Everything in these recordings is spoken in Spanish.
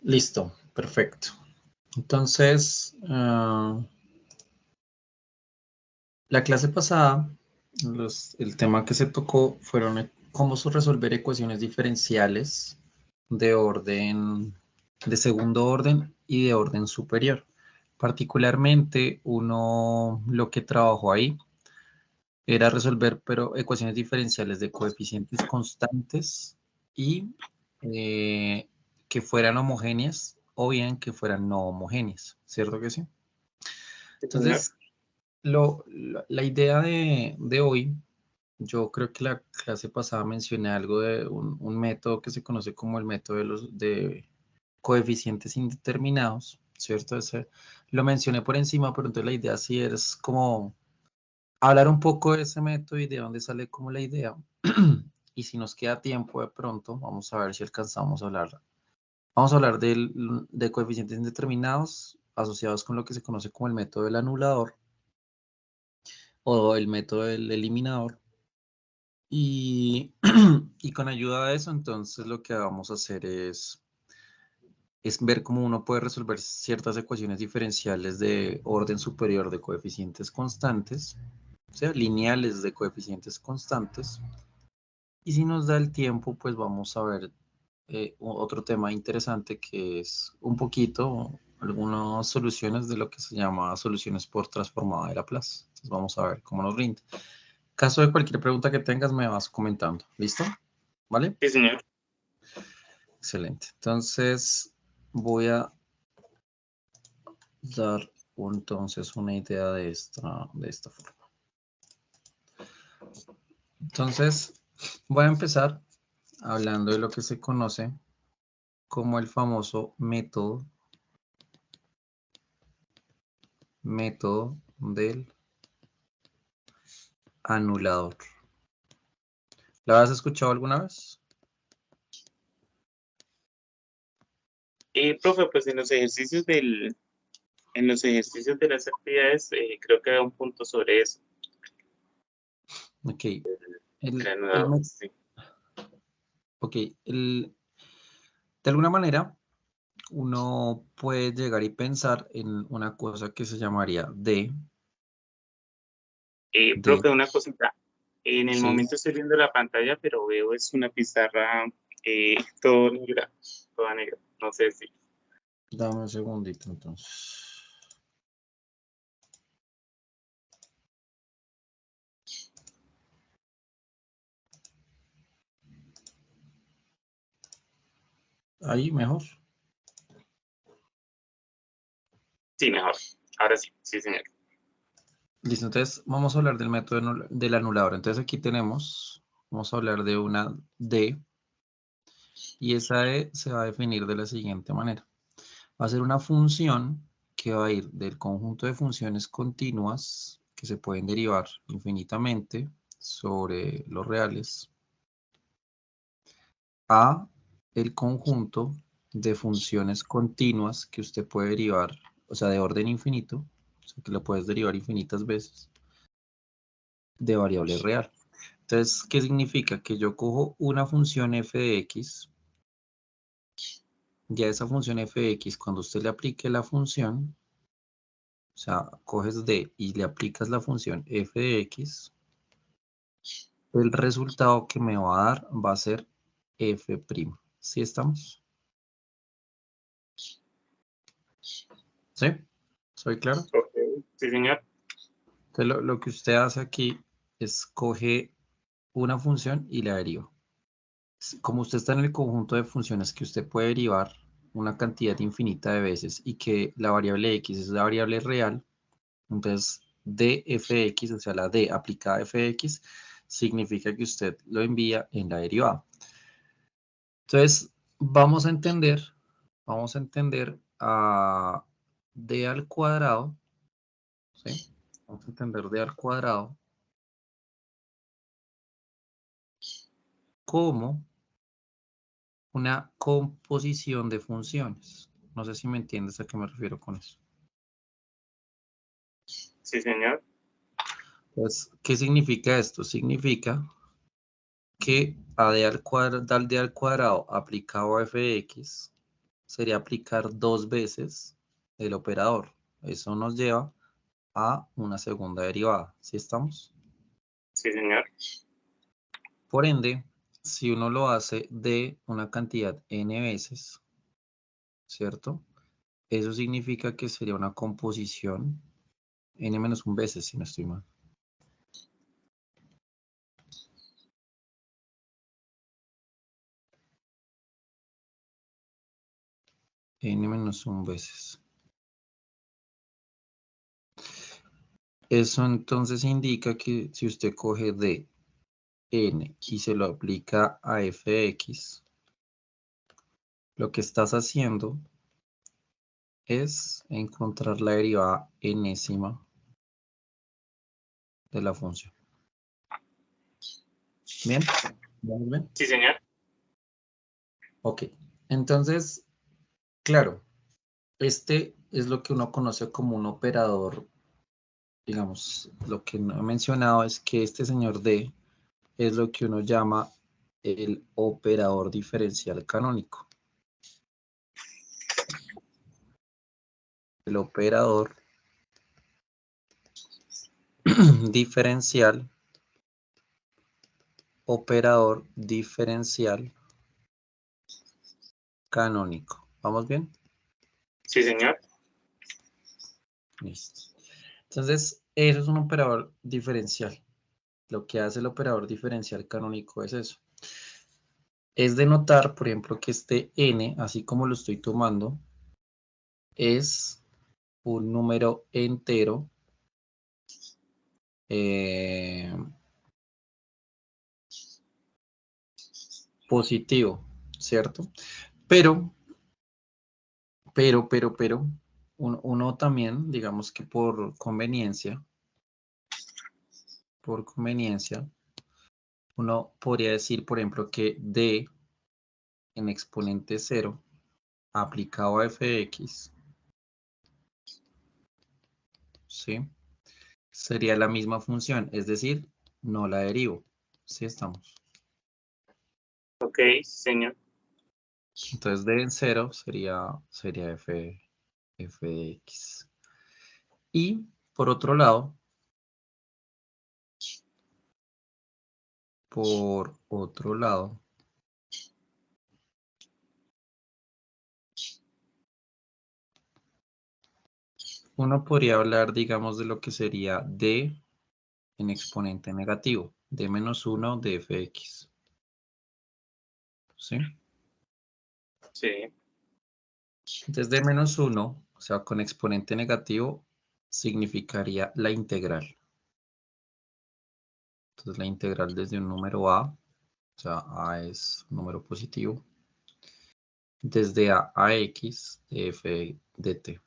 Listo, perfecto. Entonces, la clase pasada, el tema que se tocó fueron cómo resolver ecuaciones diferenciales de segundo orden y de orden superior. Particularmente, lo que trabajó ahí era resolver ecuaciones diferenciales de coeficientes constantes y que fueran homogéneas o bien que fueran no homogéneas, ¿cierto que sí? Sí, señor. Entonces, la idea de hoy, yo creo que la clase pasada mencioné algo de un método que se conoce como el método de coeficientes indeterminados, ¿cierto? Lo mencioné por encima, pero entonces la idea sí es como hablar un poco de ese método y de dónde sale como la idea. Y si nos queda tiempo de pronto, vamos a ver si alcanzamos a hablar. Vamos a hablar de coeficientes indeterminados asociados con lo que se conoce como el método del anulador o el método del eliminador. Y, y con ayuda de eso, entonces lo que vamos a hacer es ver cómo uno puede resolver ciertas ecuaciones diferenciales de orden superior de coeficientes constantes, o sea, lineales de coeficientes constantes. Y si nos da el tiempo, pues vamos a ver otro tema interesante que es un poquito algunas soluciones de lo que se llama soluciones por transformada de Laplace. Entonces vamos a ver cómo nos rinde. Caso de cualquier pregunta que tengas, me vas comentando. ¿Listo? ¿Vale? Sí, señor. Excelente. Entonces voy a dar entonces una idea de esta forma. Entonces voy a empezar hablando de lo que se conoce como el famoso método del anulador. ¿La has escuchado alguna vez? Profe, pues en los ejercicios de las actividades, creo que hay un punto sobre eso. Ok. El anudador, sí. Ok. De alguna manera, uno puede llegar y pensar en una cosa que se llamaría D. Profe, una cosita. En el Sí. momento estoy viendo la pantalla, pero veo es una pizarra todo negra, toda negra. No sé si. Dame un segundito entonces. Ahí mejor. Sí, mejor. Ahora sí, sí, señor. Listo, entonces vamos a hablar del método del anulador. Entonces aquí vamos a hablar de una D y esa D se va a definir de la siguiente manera. Va a ser una función que va a ir del conjunto de funciones continuas que se pueden derivar infinitamente sobre los reales a el conjunto de funciones continuas que usted puede derivar, o sea, de orden infinito, o sea, que lo puedes derivar infinitas veces, de variable real. Entonces, ¿qué significa? Que yo cojo una función f de x, y a esa función f de x, cuando usted le aplique la función, o sea, coges d y le aplicas la función f de x, el resultado que me va a dar va a ser f'. ¿Sí estamos? ¿Sí? ¿Soy claro? Okay. Sí, señor. Entonces, lo que usted hace aquí es coge una función y la deriva. Como usted está en el conjunto de funciones que usted puede derivar una cantidad infinita de veces y que la variable x es la variable real, entonces dfx, o sea, la d aplicada a fx, significa que usted lo envía en la derivada. Entonces, vamos a entender a d al cuadrado, ¿sí? Vamos a entender d al cuadrado como una composición de funciones. No sé si me entiendes a qué me refiero con eso. Sí, señor. Pues, ¿qué significa esto? Significa que a d al cuadrado aplicado a f de x sería aplicar 2 veces el operador. Eso nos lleva a una segunda derivada. ¿Sí estamos? Sí, señor. Por ende, si uno lo hace de una cantidad n veces, ¿cierto? Eso significa que sería una composición n-1 veces, si no estoy mal. n-1 veces. Eso entonces indica que si usted coge de n y se lo aplica a f de x, lo que estás haciendo es encontrar la derivada enésima de la función. ¿Bien? ¿Vamos bien? Sí, señor. Ok. Entonces, claro, este es lo que uno conoce como un operador. Digamos, lo que no he mencionado es que este señor D es lo que uno llama el operador diferencial canónico. El operador diferencial, canónico. ¿Vamos bien? Sí, señor. Listo. Entonces, eso es un operador diferencial. Lo que hace el operador diferencial canónico es eso. Es denotar, por ejemplo, que este n, así como lo estoy tomando, es un número entero positivo, ¿cierto? Pero, uno también, digamos que por conveniencia, uno podría decir, por ejemplo, que d en exponente 0 aplicado a f de x, ¿sí? Sería la misma función, es decir, no la derivo. ¿Sí estamos? Ok, sí, señor. Entonces d en 0 sería f de x. Y por otro lado, uno podría hablar, digamos, de lo que sería d en exponente negativo, d-1 de f de x. ¿Sí? Sí. Entonces d-1, o sea, con exponente negativo, significaría la integral. Entonces la integral desde un número a, o sea, a es un número positivo, desde a x de f de t.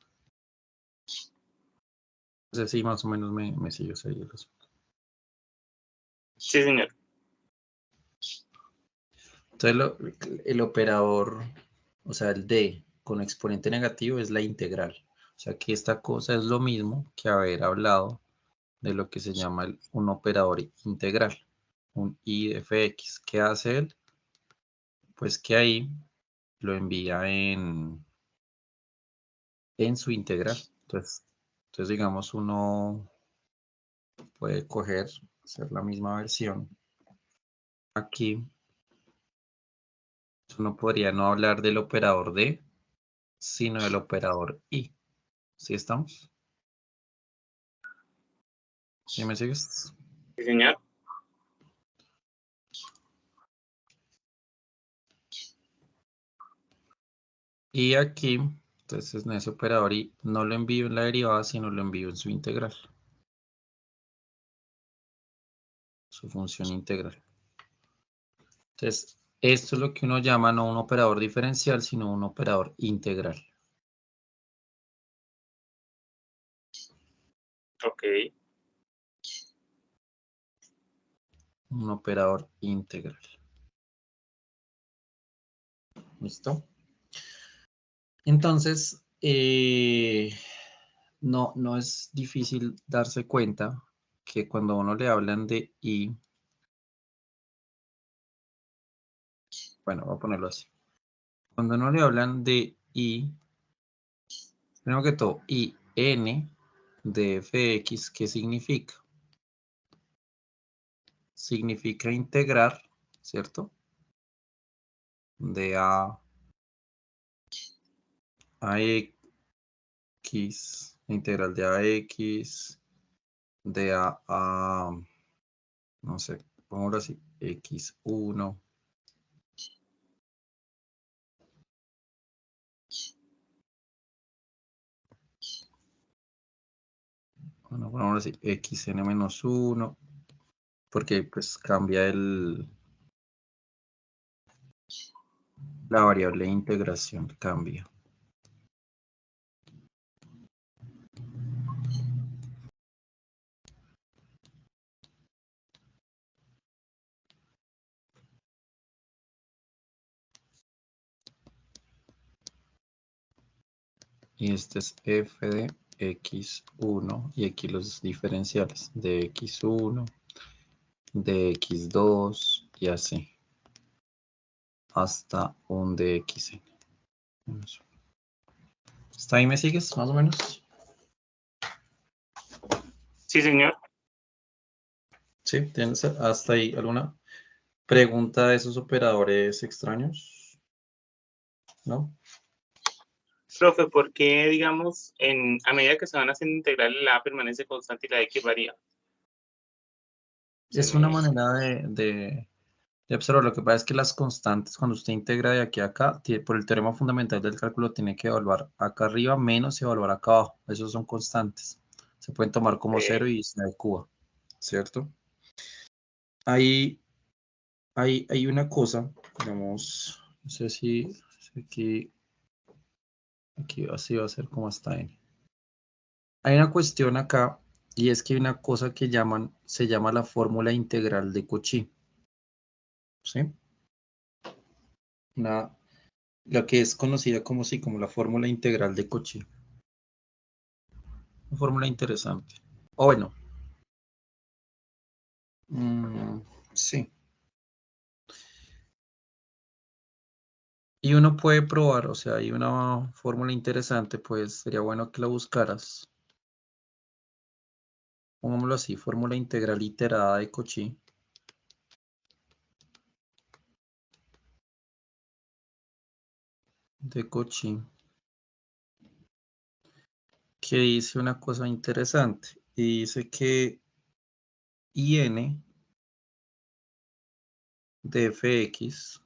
Entonces sí, más o menos me sigo ahí el asunto. Sí, señor. Entonces el operador, o sea, el d con exponente negativo es la integral. O sea que esta cosa es lo mismo que haber hablado de lo que se llama un operador integral, un i de f de x. ¿Qué hace él? Pues que ahí lo envía en su integral. Entonces digamos, uno puede hacer la misma versión. Aquí uno podría no hablar del operador d, sino del operador i. ¿Sí estamos? ¿Sí me sigues? Sí, señor. Y aquí, entonces en ese operador i no lo envío en la derivada, sino lo envío en su integral. Su función integral. Entonces, esto es lo que uno llama no un operador diferencial, sino un operador integral. Ok. Un operador integral. ¿Listo? Entonces, no es difícil darse cuenta que cuando a uno le hablan de i, bueno, voy a ponerlo así. Cuando a uno le hablan de y, primero que todo, y n de f de x, ¿qué significa? Significa integrar, ¿cierto? De a x, integral de ax, de a no sé, pongámoslo así, x1, bueno, pongámoslo así, xn-1, porque pues cambia la variable de integración, cambia. Y este es f de x1 y aquí los diferenciales de x1, de x2 y así hasta un de xn. ¿Hasta ahí me sigues más o menos? Sí, señor. Sí, ¿tienes hasta ahí alguna pregunta de esos operadores extraños? ¿No? Profe, ¿por qué, digamos, a medida que se van haciendo integrales, la A permanece constante y la X varía? Es una manera de observar. Lo que pasa es que las constantes, cuando usted integra de aquí a acá, por el teorema fundamental del cálculo, tiene que evaluar acá arriba menos y evaluar acá abajo. Esos son constantes. Se pueden tomar como cero y se adecúa, ¿cierto? Hay una cosa, digamos, no sé si aquí así va a ser como está n. Hay una cuestión acá y es que hay una cosa que se llama la fórmula integral de Cauchy, ¿sí? Lo que es conocida como la fórmula integral de Cauchy. Una fórmula interesante. O bueno, sí. Y uno puede probar, o sea, hay una fórmula interesante, pues sería bueno que la buscaras. Pongámoslo así, fórmula integral iterada de Cauchy. Que dice una cosa interesante. Y dice que IN de fx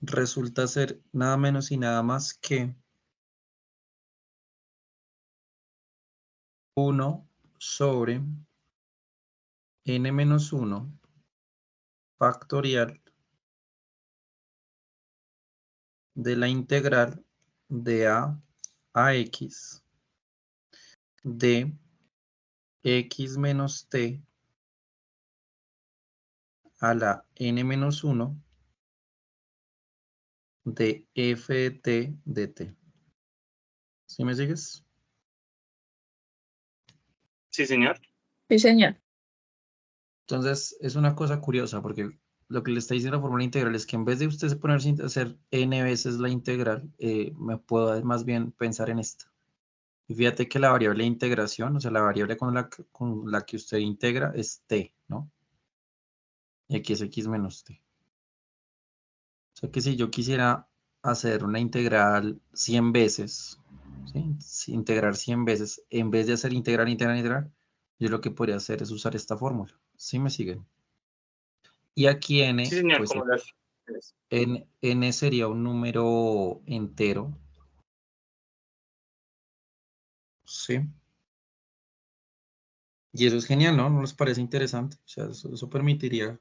resulta ser nada menos y nada más que 1 sobre n-1 factorial de la integral de a x de x menos t a la n-1 de f de t de t. ¿Sí me sigues? Sí, señor. Sí, señor. Entonces, es una cosa curiosa porque lo que le está diciendo la fórmula integral es que en vez de usted ponerse a hacer n veces la integral, me puedo más bien pensar en esta. Y fíjate que la variable de integración, o sea, la variable con la que usted integra es t, ¿no? Y aquí es x menos t. O sea que si yo quisiera hacer una integral 100 veces, ¿sí? Si integrar 100 veces, en vez de hacer integral, yo lo que podría hacer es usar esta fórmula. ¿Sí me siguen? Y aquí Sí, n, señor, pues como las... n sería un número entero, ¿sí? Y eso es genial, ¿no? ¿No les parece interesante? O sea, eso permitiría,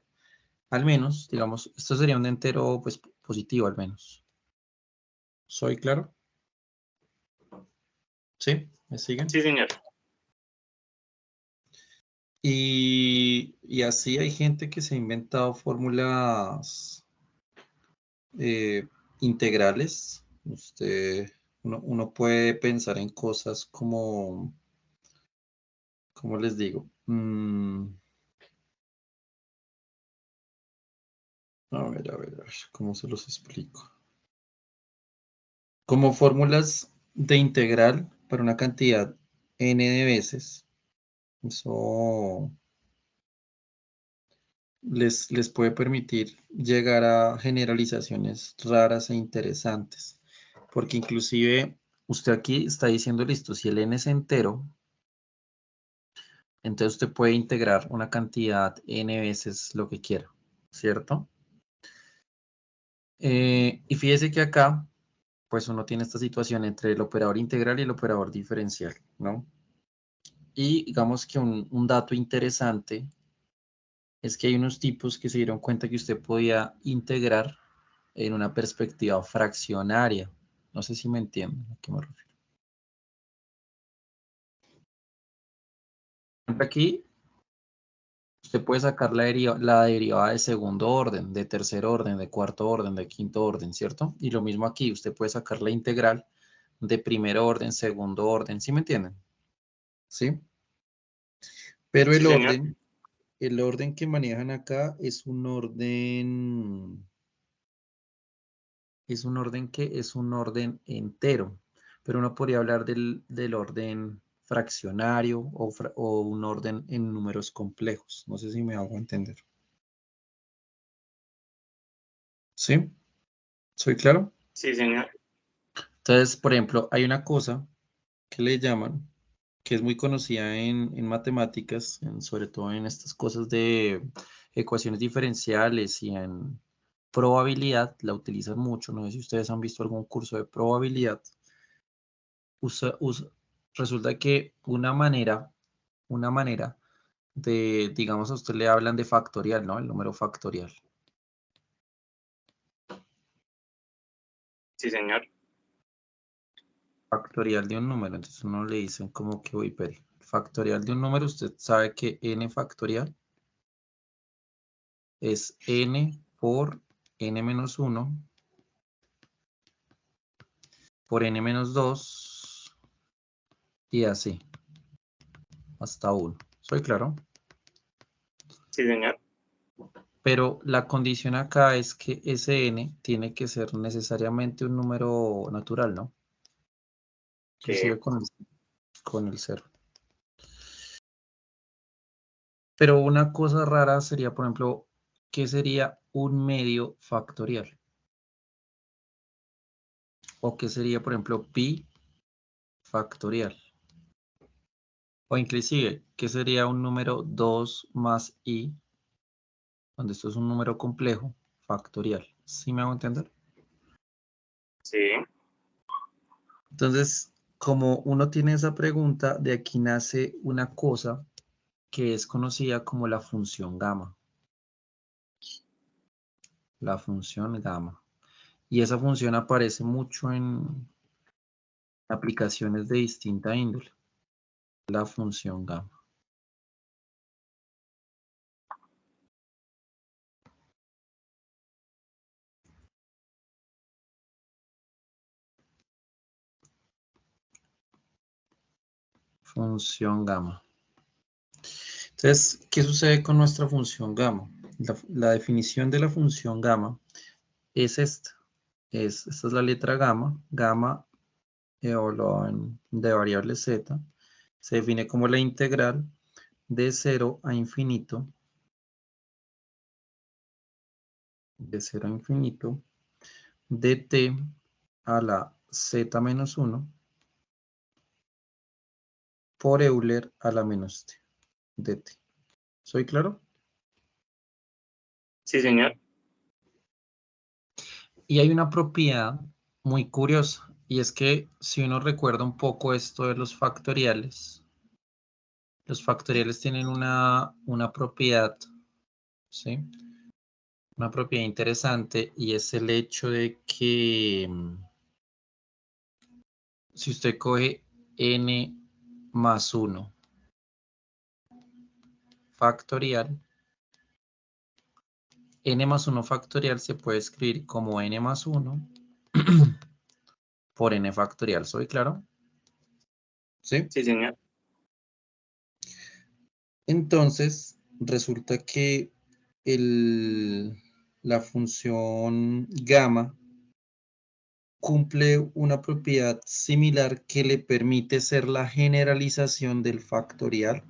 al menos, digamos, esto sería un entero, pues, positivo al menos. ¿Soy claro? ¿Sí? ¿Me siguen? Sí, señor. Y así hay gente que se ha inventado fórmulas integrales. Uno puede pensar en cosas como, ¿cómo les digo? A ver, ¿cómo se los explico? Como fórmulas de integral para una cantidad n de veces, eso les puede permitir llegar a generalizaciones raras e interesantes, porque inclusive usted aquí está diciendo, listo, si el n es entero, entonces usted puede integrar una cantidad n veces lo que quiera, ¿cierto? Y fíjese que acá, pues uno tiene esta situación entre el operador integral y el operador diferencial, ¿no? Y digamos que un dato interesante es que hay unos tipos que se dieron cuenta que usted podía integrar en una perspectiva fraccionaria. No sé si me entienden a qué me refiero. Aquí usted puede sacar la derivada de segundo orden, de tercer orden, de cuarto orden, de quinto orden, ¿cierto? Y lo mismo aquí, usted puede sacar la integral de primer orden, segundo orden, ¿sí me entienden? ¿Sí? Pero Sí, señor. el orden que manejan acá es un orden entero, pero uno podría hablar del orden fraccionario o un orden en números complejos. No sé si me hago entender. ¿Sí? ¿Soy claro? Sí, señor. Entonces, por ejemplo, hay una cosa que le llaman, que es muy conocida en matemáticas, sobre todo en estas cosas de ecuaciones diferenciales y en probabilidad, la utilizan mucho. No sé si ustedes han visto algún curso de probabilidad. Usa- usa- Resulta que una manera de, digamos, a usted le hablan de factorial, ¿no? El número factorial. Sí, señor. Factorial de un número. Entonces uno le dicen como que, uy, pero factorial de un número, usted sabe que n factorial es n por n menos 1 por n menos 2 y así, hasta 1. ¿Soy claro? Sí, señor. Pero la condición acá es que ese n tiene que ser necesariamente un número natural, ¿no? Sí. Inclusive con el 0. Pero una cosa rara sería, por ejemplo, ¿qué sería un medio factorial? O qué sería, por ejemplo, pi factorial. O inclusive, ¿qué sería un número 2 más i? Donde esto es un número complejo factorial. ¿Sí me hago entender? Sí. Entonces, como uno tiene esa pregunta, de aquí nace una cosa que es conocida como la función gamma. La función gamma. Y esa función aparece mucho en aplicaciones de distinta índole. La función gamma. Función gamma. Entonces, ¿qué sucede con nuestra función gamma? La definición de la función gamma es esta. Esta es la letra gamma. Gamma de variable z. Se define como la integral de 0 a infinito. De 0 a infinito. De t a la z menos 1 por Euler a la menos t de t. ¿Soy claro? Sí, señor. Y hay una propiedad muy curiosa, y es que si uno recuerda un poco esto de los factoriales tienen una propiedad, ¿sí? Una propiedad interesante, y es el hecho de que si usted coge n más 1 factorial, n más 1 factorial se puede escribir como n más 1 por n factorial. ¿Soy claro? ¿Sí? Sí, señor. Entonces, resulta que la función gamma cumple una propiedad similar que le permite ser la generalización del factorial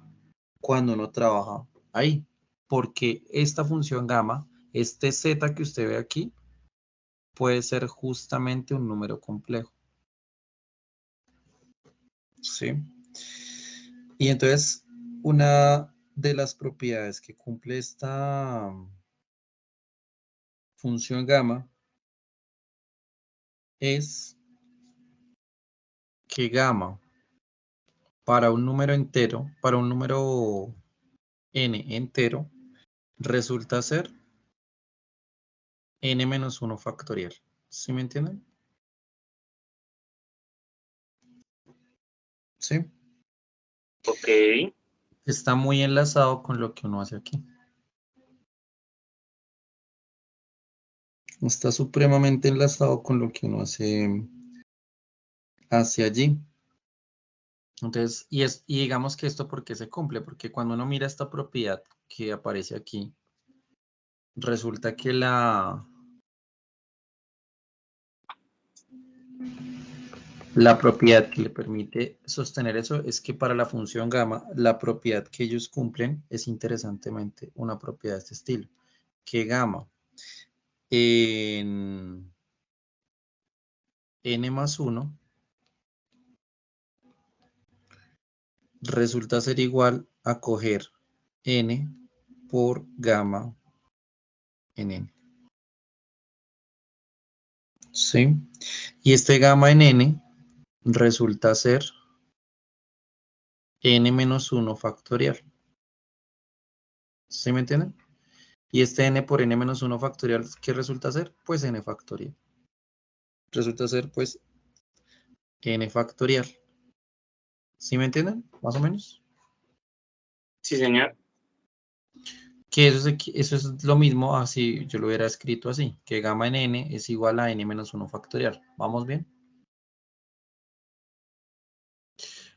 cuando uno trabaja ahí. Porque esta función gamma, este z que usted ve aquí, puede ser justamente un número complejo. ¿Sí? Y entonces, una de las propiedades que cumple esta función gamma es que gamma para un número entero, para un número n entero, resulta ser n-1 factorial. ¿Sí me entienden? Sí. Ok. Está muy enlazado con lo que uno hace aquí. Está supremamente enlazado con lo que uno hace hacia allí. Entonces, y digamos que esto ¿por qué se cumple? Porque cuando uno mira esta propiedad que aparece aquí, resulta que la propiedad que le permite sostener eso es que para la función gamma, la propiedad que ellos cumplen es interesantemente una propiedad de este estilo, que gamma en n+1 resulta ser igual a coger n por gamma en n. ¿Sí? Y este gamma en n resulta ser n-1 factorial. ¿Sí me entienden? Y este n por n-1 factorial, ¿qué resulta ser? Pues n factorial. Resulta ser, pues, n factorial. ¿Sí me entienden? Más o menos. Sí, señor. Que eso es lo mismo así, yo lo hubiera escrito así, que gamma en n es igual a n-1 factorial. ¿Vamos bien?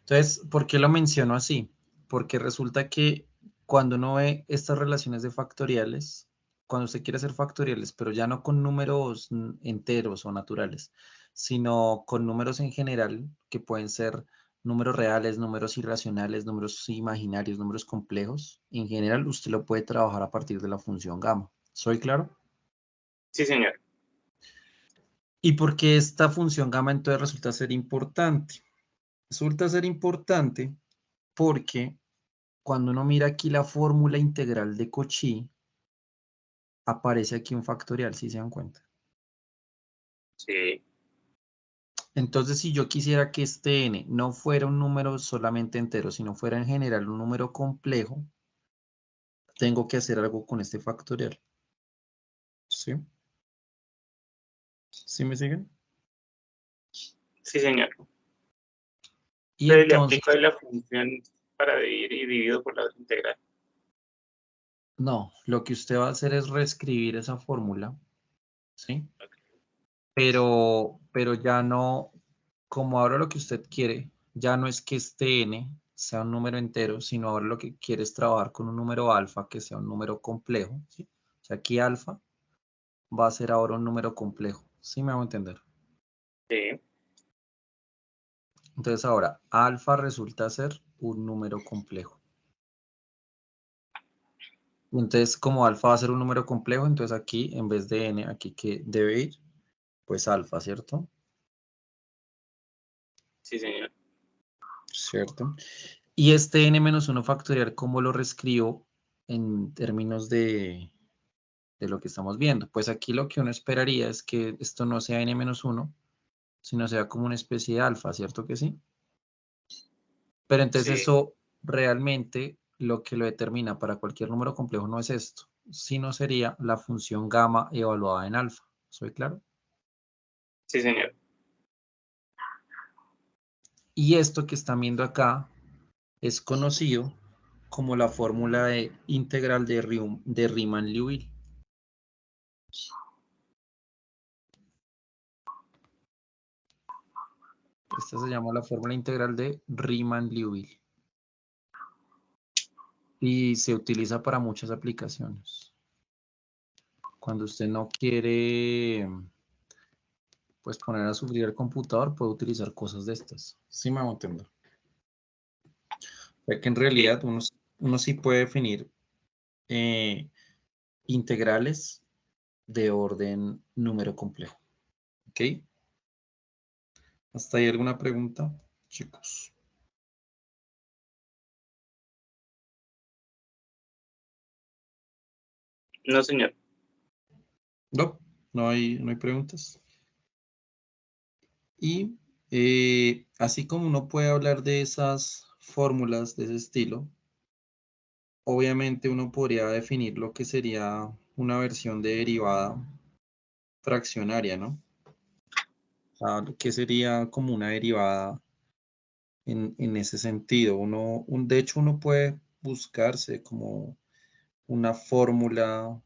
Entonces, ¿por qué lo menciono así? Porque resulta que cuando uno ve estas relaciones de factoriales, cuando usted quiere hacer factoriales, pero ya no con números enteros o naturales, sino con números en general, que pueden ser números reales, números irracionales, números imaginarios, números complejos, en general usted lo puede trabajar a partir de la función gamma. ¿Soy claro? Sí, señor. ¿Y por qué esta función gamma entonces resulta ser importante? Resulta ser importante porque cuando uno mira aquí la fórmula integral de Cauchy, aparece aquí un factorial, si se dan cuenta. Sí. Entonces, si yo quisiera que este n no fuera un número solamente entero, sino fuera en general un número complejo, tengo que hacer algo con este factorial. ¿Sí? ¿Sí me siguen? Sí, señor. Y Entonces le entonces, aplico ahí la función para dividir y divido por la otra integral. no, lo que usted va a hacer es reescribir esa fórmula, ¿sí? Ok. Pero ya no, como ahora lo que usted quiere, ya no es que este n sea un número entero, sino ahora lo que quiere es trabajar con un número alfa que sea un número complejo, ¿sí? O sea, aquí alfa va a ser ahora un número complejo, ¿sí me hago entender? Sí. Entonces ahora, alfa resulta ser un número complejo. Entonces, como alfa va a ser un número complejo, entonces aquí, en vez de n, aquí que debe ir, pues alfa, ¿cierto? Sí, señor. ¿Cierto? Y este n-1 factorial, ¿cómo lo reescribo en términos de lo que estamos viendo? Pues aquí lo que uno esperaría es que esto no sea n-1, sino sea como una especie de alfa, ¿cierto que sí? Pero entonces Sí. eso realmente lo que lo determina para cualquier número complejo no es esto, sino sería la función gamma evaluada en alfa. ¿Soy claro? Sí, señor. Y esto que están viendo acá es conocido como la fórmula de integral de Riemann-Liouville. Esta se llama la fórmula integral de Riemann-Liouville y se utiliza para muchas aplicaciones. Cuando usted no quiere, pues, poner a sufrir el computador, puede utilizar cosas de estas. Sí me hago entender. O sea que en realidad uno sí puede definir integrales de orden número complejo. ¿Ok? ¿Hasta ahí alguna pregunta, chicos? No, señor. No, no hay preguntas. Y así como uno puede hablar de esas fórmulas de ese estilo, obviamente uno podría definir lo que sería una versión de derivada fraccionaria, ¿no? O sea, que sería como una derivada en ese sentido. De hecho, uno puede buscarse como una fórmula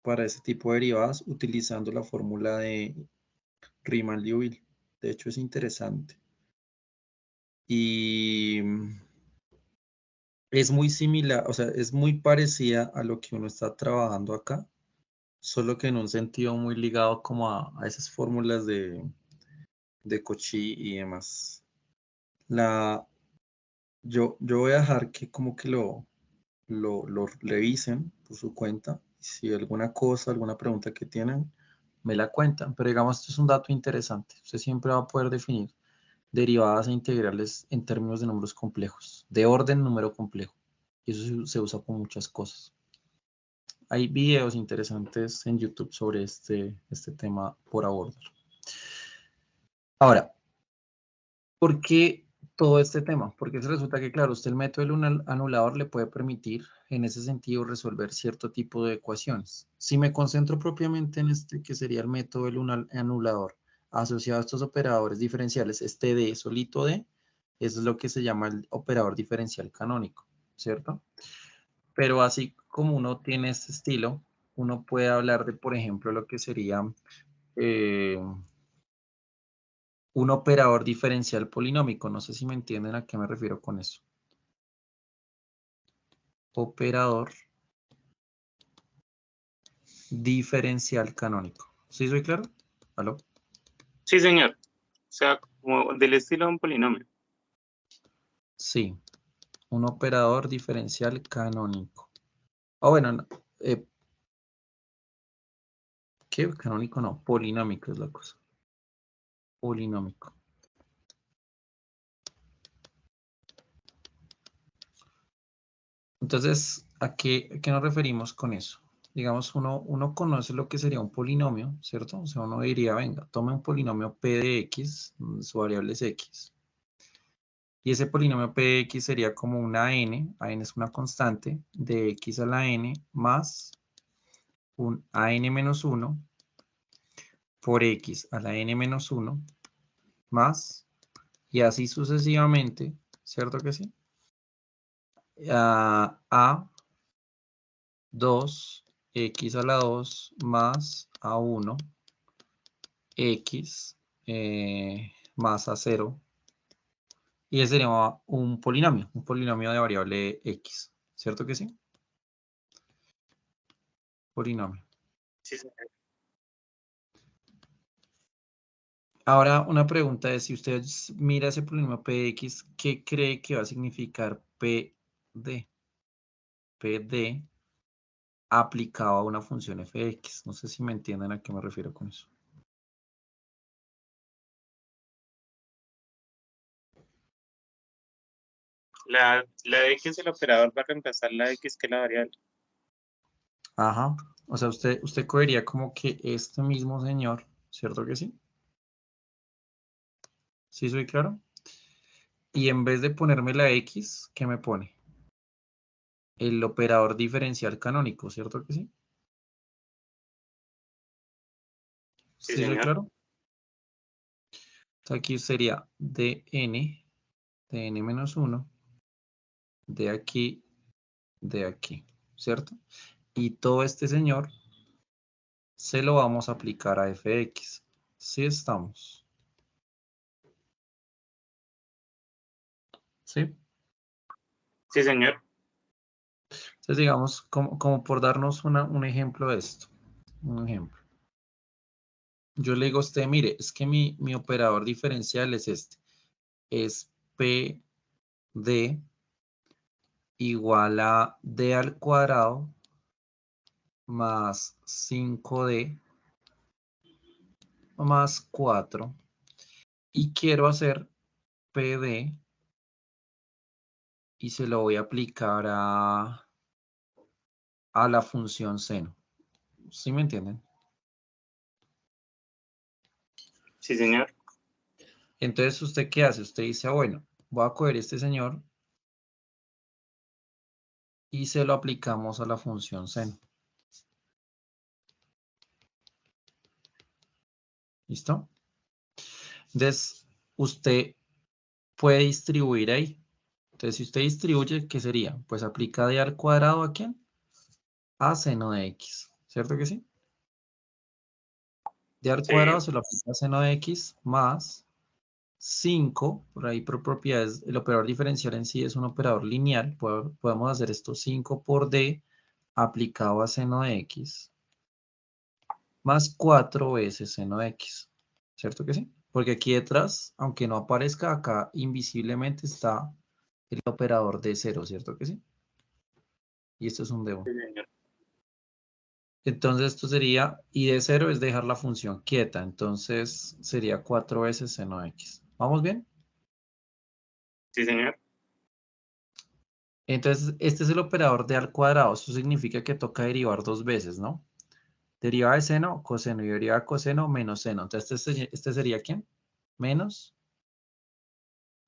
para ese tipo de derivadas utilizando la fórmula de Riemann-Liouville. De hecho, es interesante. Y es muy similar, o sea, es muy parecida a lo que uno está trabajando acá, solo que en un sentido muy ligado como a esas fórmulas de Cauchy y demás. Yo voy a dejar que como que lo revisen por su cuenta. Si hay alguna cosa, alguna pregunta que tienen, me la cuentan. Pero digamos, esto es un dato interesante. Usted siempre va a poder definir derivadas e integrales en términos de números complejos, de orden número complejo. Y eso se usa con muchas cosas. Hay videos interesantes en YouTube sobre este tema por abordar. Ahora, ¿por qué todo este tema? Porque se resulta que, claro, usted el método del anulador le puede permitir, en ese sentido, resolver cierto tipo de ecuaciones. Si me concentro propiamente en este, que sería el método del anulador, asociado a estos operadores diferenciales, este D solito D, eso es lo que se llama el operador diferencial canónico, ¿cierto? Pero así como uno tiene este estilo, uno puede hablar de, por ejemplo, lo que sería eh, un operador diferencial polinómico. No sé si me entienden a qué me refiero con eso. Operador diferencial canónico. ¿Sí soy claro? ¿Aló? Sí, señor. O sea, como del estilo de un polinomio. Sí, un operador diferencial canónico. Ah, bueno, no, ¿qué? Canónico no, polinómico es la cosa. Polinómico. Entonces, ¿a qué nos referimos con eso? Digamos, uno conoce lo que sería un polinomio, ¿cierto? O sea, uno diría, venga, tome un polinomio P de X, su variable es X. Y ese polinomio P de X sería como una n es una constante, de X a la n más un an-1 por X a la n-1 más, y así sucesivamente, ¿cierto que sí? A 2, X a la 2 más A1, X más A0. Y ese sería un polinomio de variable X. ¿Cierto que sí? Polinomio. Sí, señor. Ahora, una pregunta es, si usted mira ese polinomio P de X, ¿qué cree que va a significar PD? PD aplicado a una función f de X. No sé si me entienden a qué me refiero con eso. La X del operador va a reemplazar la X que es la variable. Ajá. O sea, usted cogería como que este mismo señor, ¿cierto que sí? ¿Sí soy claro? Y en vez de ponerme la X, ¿qué me pone? El operador diferencial canónico, ¿cierto que sí? Sí, ¿Sí soy señor. claro? Entonces aquí sería de n menos 1, de aquí, ¿cierto? Y todo este señor se lo vamos a aplicar a fx. ¿Sí estamos? ¿Sí? Sí, señor. Entonces, digamos, como por darnos un ejemplo de esto. Un ejemplo. Yo le digo a usted, mire, es que mi operador diferencial es este. Es P D igual a D al cuadrado más 5D más 4. Y quiero hacer PD y se lo voy a aplicar a la función seno. ¿Sí me entienden? Sí, señor. Entonces, ¿usted qué hace? Usted dice, bueno, voy a coger este señor y se lo aplicamos a la función seno. ¿Listo? Entonces, usted puede distribuir ahí. Entonces, si usted distribuye, ¿qué sería? Pues aplica d al cuadrado ¿a quién? A seno de x. ¿Cierto que sí? D al Sí, cuadrado se lo aplica a seno de x más 5, por ahí por propiedades, el operador diferencial en sí es un operador lineal. Podemos hacer esto 5 por d aplicado a seno de x más 4 veces seno de x. ¿Cierto que sí? Porque aquí detrás, aunque no aparezca acá, invisiblemente está el operador de 0, ¿cierto que sí? Y esto es un d1. sí, señor. Entonces esto sería, y de 0 es dejar la función quieta, entonces sería 4 veces seno de x. ¿Vamos bien? Sí, señor. Entonces este es el operador de al cuadrado, eso significa que toca derivar dos veces, ¿no? Derivada de seno, coseno, y derivada de coseno, menos seno. Entonces este sería ¿quién? Menos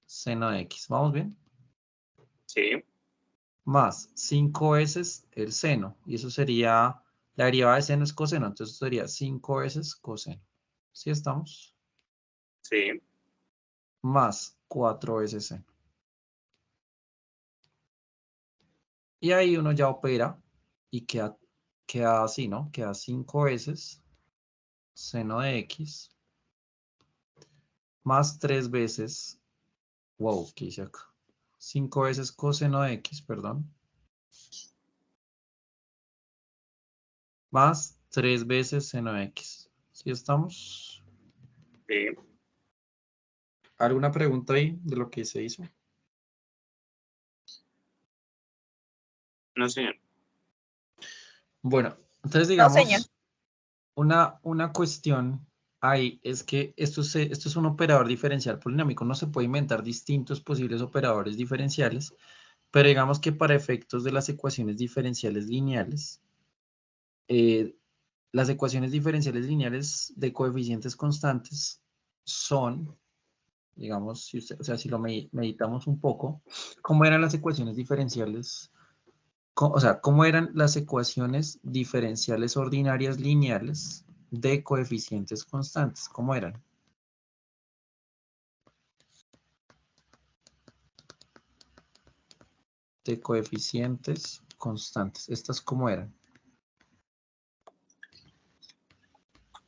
seno de x. ¿Vamos bien? Sí, Más 5 veces el seno. Y eso sería, la derivada de seno es coseno. Entonces sería 5 veces coseno. ¿Sí estamos? sí, Más 4 veces seno. Y ahí uno ya opera y queda así, ¿no? Queda 5 veces seno de x más 3 veces, wow, ¿qué hice acá? 5 veces coseno de x, perdón. Más 3 veces seno de x. ¿Sí estamos? sí. ¿Alguna pregunta ahí de lo que se hizo? No, señor. Bueno, entonces No, señor. digamos, una cuestión ahí es que esto es un operador diferencial polinómico. No se puede inventar distintos posibles operadores diferenciales, pero digamos que para efectos de las ecuaciones diferenciales lineales, eh, las ecuaciones diferenciales lineales de coeficientes constantes son, digamos, si usted, o sea, si lo meditamos un poco, ¿cómo eran las ecuaciones diferenciales? O sea, ¿cómo eran las ecuaciones diferenciales ordinarias lineales de coeficientes constantes? ¿Cómo eran? De coeficientes constantes. ¿Estas cómo eran?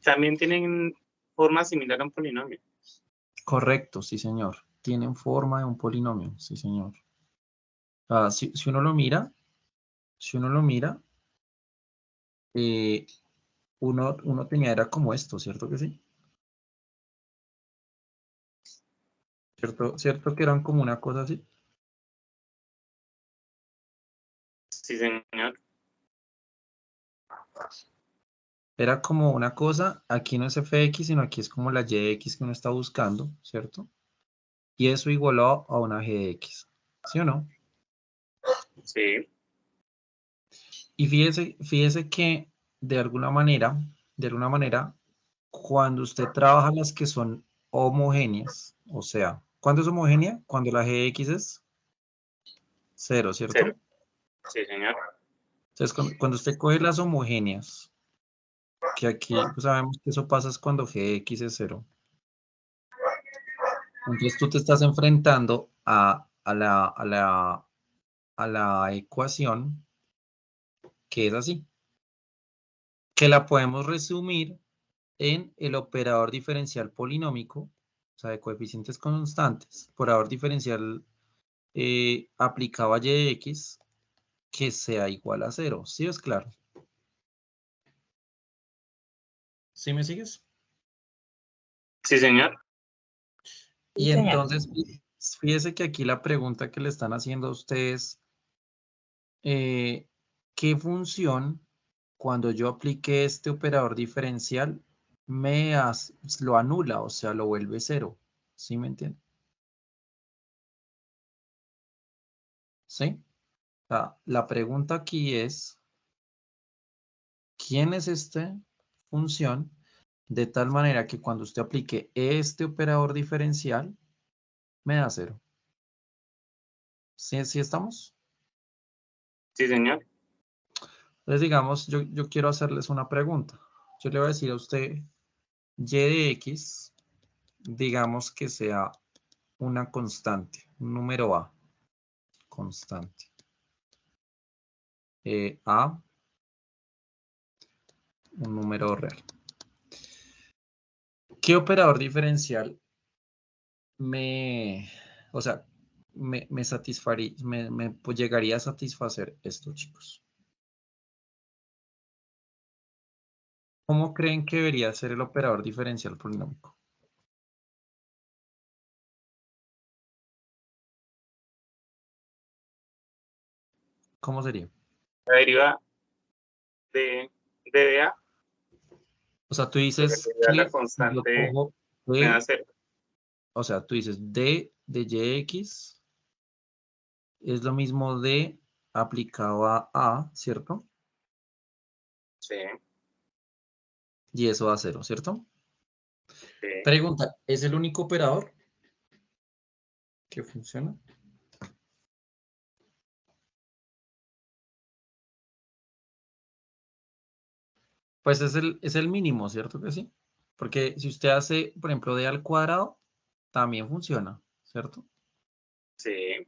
También tienen forma similar a un polinomio. Correcto, sí, señor. Tienen forma de un polinomio, sí, señor. Ah, si uno lo mira, eh, uno tenía, era como esto, ¿cierto que sí? ¿Cierto que eran como una cosa así? Sí, señor. Era como una cosa, aquí no es f de x, sino aquí es como la y de x que uno está buscando, ¿cierto? Y eso igualó a una g de x, ¿sí o no? Sí, Y fíjese que de alguna manera, cuando usted trabaja las que son homogéneas, o sea, ¿cuándo es homogénea? Cuando la g de x es 0, cero. ¿cierto? Sí, señor. Entonces, cuando usted coge las homogéneas, que aquí pues, sabemos que eso pasa es cuando g de x es 0. Entonces tú te estás enfrentando a la ecuación que es así, que la podemos resumir en el operador diferencial polinómico, o sea, de coeficientes constantes, operador diferencial aplicado a y de x, que sea igual a 0. ¿Sí es claro? ¿Sí me sigues? Sí, señor. Y Sí, señor. entonces, fíjese que aquí la pregunta que le están haciendo a ustedes, ¿qué función cuando yo aplique este operador diferencial lo anula, o sea, lo vuelve cero? ¿Sí me entiende? ¿Sí? O sea, la pregunta aquí es, ¿quién es esta función de tal manera que cuando usted aplique este operador diferencial me da cero? ¿Sí, sí estamos? Sí, señor. Entonces, digamos, yo quiero hacerles una pregunta. Yo le voy a decir a usted, y de x, digamos que sea una constante, un número a, constante. A, un número real. ¿Qué operador diferencial o sea, me satisfaría, pues, llegaría a satisfacer esto, chicos? ¿Cómo creen que debería ser el operador diferencial polinómico? ¿Cómo sería? La deriva de A, O sea, tú porque dices la que si yo constante cojo me da D, 0. o sea, tú dices D de YX es lo mismo de aplicado a, ¿cierto? Sí, Y eso da cero, ¿cierto? sí. Pregunta, ¿es el único operador que funciona? Pues es el mínimo, ¿cierto que sí? Porque si usted hace, por ejemplo, d al cuadrado, también funciona, ¿cierto? Sí,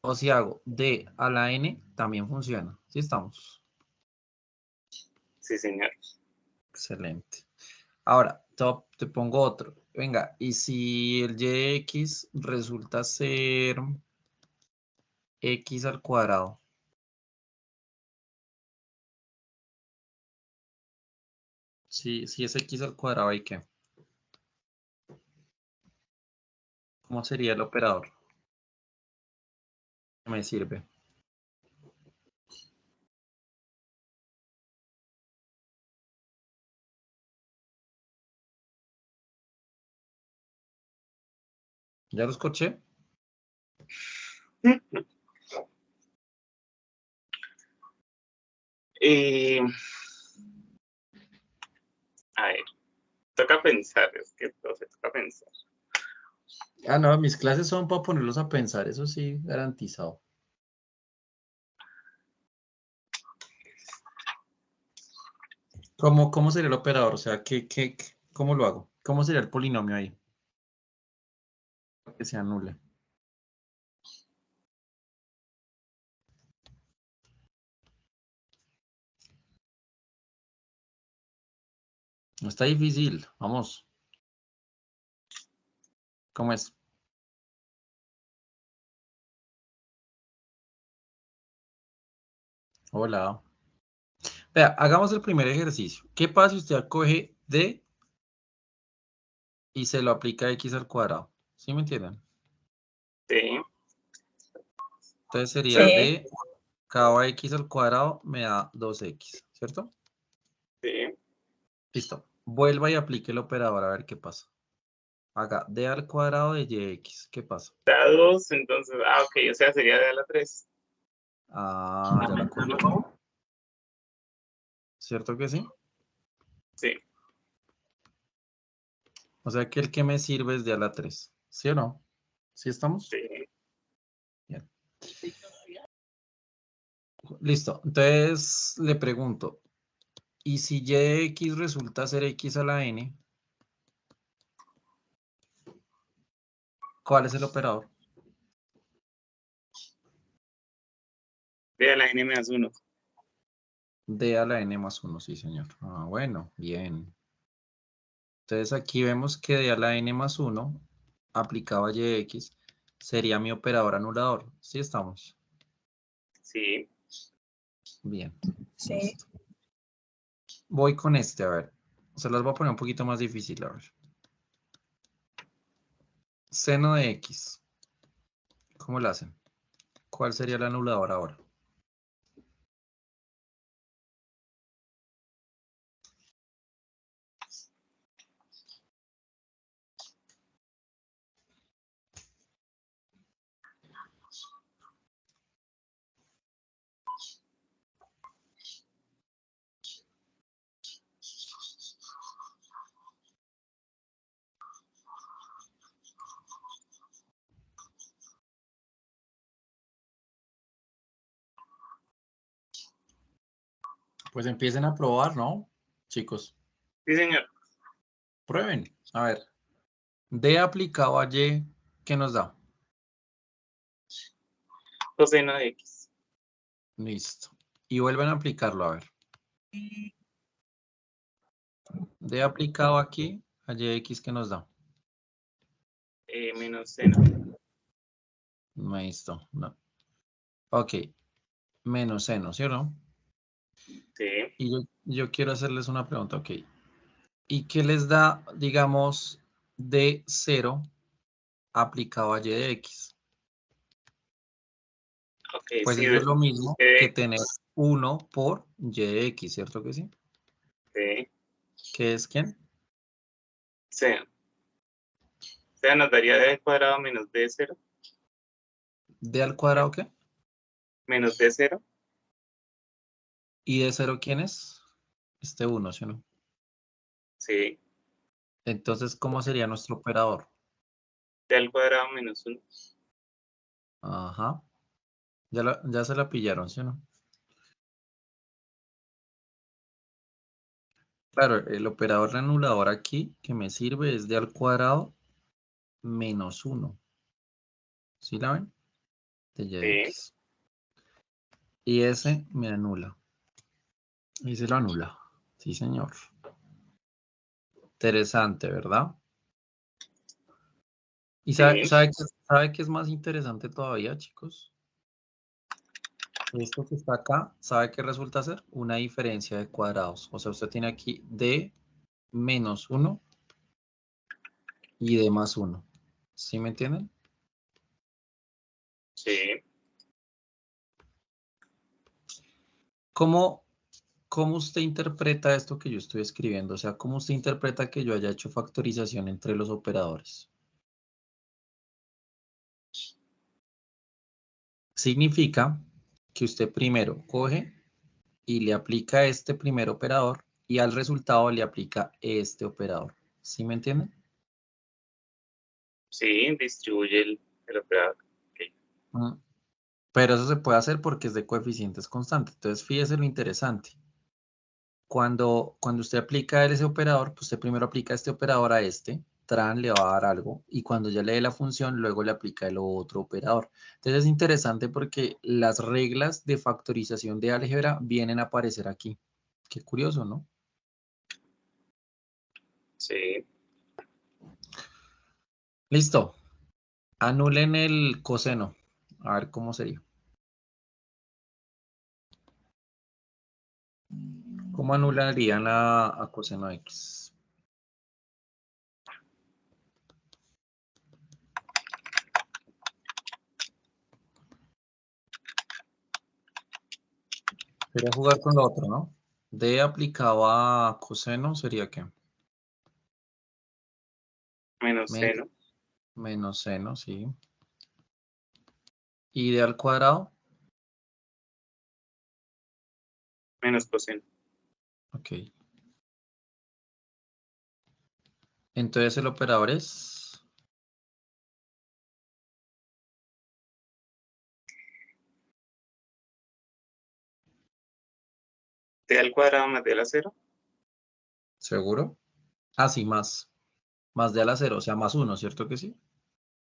O si hago d a la n, también funciona. ¿Sí estamos? sí, señor. Excelente. Ahora, te pongo otro. Venga, y si el y de x resulta ser x al cuadrado. Si es x al cuadrado, ¿hay qué? ¿Cómo sería el operador? Me sirve. ¿Ya lo escuché? A ver, toca pensar, es que todo se toca pensar. Ah, no, mis clases son para ponerlos a pensar, eso sí, garantizado. ¿Cómo sería el operador? O sea, ¿cómo lo hago? ¿Cómo sería el polinomio ahí? Que se anule. No está difícil, vamos. ¿Cómo es? Hola. Vea, hagamos el primer ejercicio. ¿Qué pasa si usted coge D y se lo aplica a X al cuadrado? ¿Sí me entienden? Sí, Entonces sería Sí. D cabo a X al cuadrado me da 2X, ¿cierto? sí. Listo. Vuelva y aplique el operador a ver qué pasa. Haga D al cuadrado de YX. ¿Qué pasa? Da 2, entonces, ok, o sea, sería de a la 3. Ah, ya la cogió. ¿Cierto que sí? Sí, O sea que el que me sirve es de a la 3. ¿Sí o no? ¿Sí estamos? sí. Bien. Listo. Entonces le pregunto, ¿y si y de x resulta ser x a la n? ¿Cuál es el operador? De a la n más 1. D a la n más 1, sí, señor. Ah, bueno, bien. Entonces aquí vemos que D a la n más 1 aplicado a y de x sería mi operador anulador. ¿Sí estamos? Sí, Bien. Sí. Listo. voy con este, a ver. Se las voy a poner un poquito más difícil, a ver. Seno de X. ¿Cómo lo hacen? ¿Cuál sería el anulador ahora? Pues empiecen a probar, ¿no? Chicos, Sí, señor. prueben. A ver, D aplicado a Y, ¿qué nos da? Coseno de X. Listo. Y vuelven a aplicarlo, a ver. D aplicado aquí a YX, ¿qué nos da? Menos seno. Listo. No. Ok. Menos seno, ¿sí o no? Sí. Y yo quiero hacerles una pregunta, ok. ¿Y qué les da, digamos, D0 aplicado a Y de X? Ok, Pues sí. eso es lo mismo que De, tener 1 por Y de X, ¿cierto que sí? sí. ¿Qué es quién? Seno. O sea, nos daría d al cuadrado menos d cero. ¿D al cuadrado qué? Menos d cero. ¿Y D0 quién es? Este 1, ¿sí o no? Sí. Entonces, ¿cómo sería nuestro operador? D al cuadrado menos 1. Ajá. Ya se la pillaron, ¿sí o no? Claro, el operador anulador aquí que me sirve es D al cuadrado menos 1. ¿Sí la ven? De Sí. YX. Y ese me anula. Y se lo anula. Sí, señor. Interesante, ¿verdad? ¿Y Sí. sabe qué es más interesante todavía, chicos? Esto que está acá, ¿sabe qué resulta ser? Una diferencia de cuadrados. O sea, usted tiene aquí D menos 1 y D más 1. ¿Sí me entienden? Sí. ¿Cómo, cómo usted interpreta esto que yo estoy escribiendo? O sea, ¿cómo usted interpreta que yo haya hecho factorización entre los operadores? Significa que usted primero coge y le aplica este primer operador y al resultado le aplica este operador. ¿Sí me entienden? Sí. Distribuye el operador. Ok. Mm. Pero eso se puede hacer porque es de coeficientes constantes. Entonces, fíjese lo interesante. Cuando usted aplica ese operador, pues usted primero aplica este operador a este, tran le va a dar algo, y cuando ya le dé la función, luego le aplica el otro operador. Entonces es interesante porque las reglas de factorización de álgebra vienen a aparecer aquí. Qué curioso, ¿no? Sí. Listo. Anulen el coseno. A ver cómo sería. ¿Cómo anularían a coseno X? Sería jugar con lo otro, ¿no? D aplicado a coseno sería ¿qué? Menos Men- seno. menos seno, sí. Y D al cuadrado, Menos coseno. ok. Entonces el operador es D al cuadrado más d a la cero. seguro. Ah, sí, más D a la cero, o sea, más 1, ¿cierto que sí?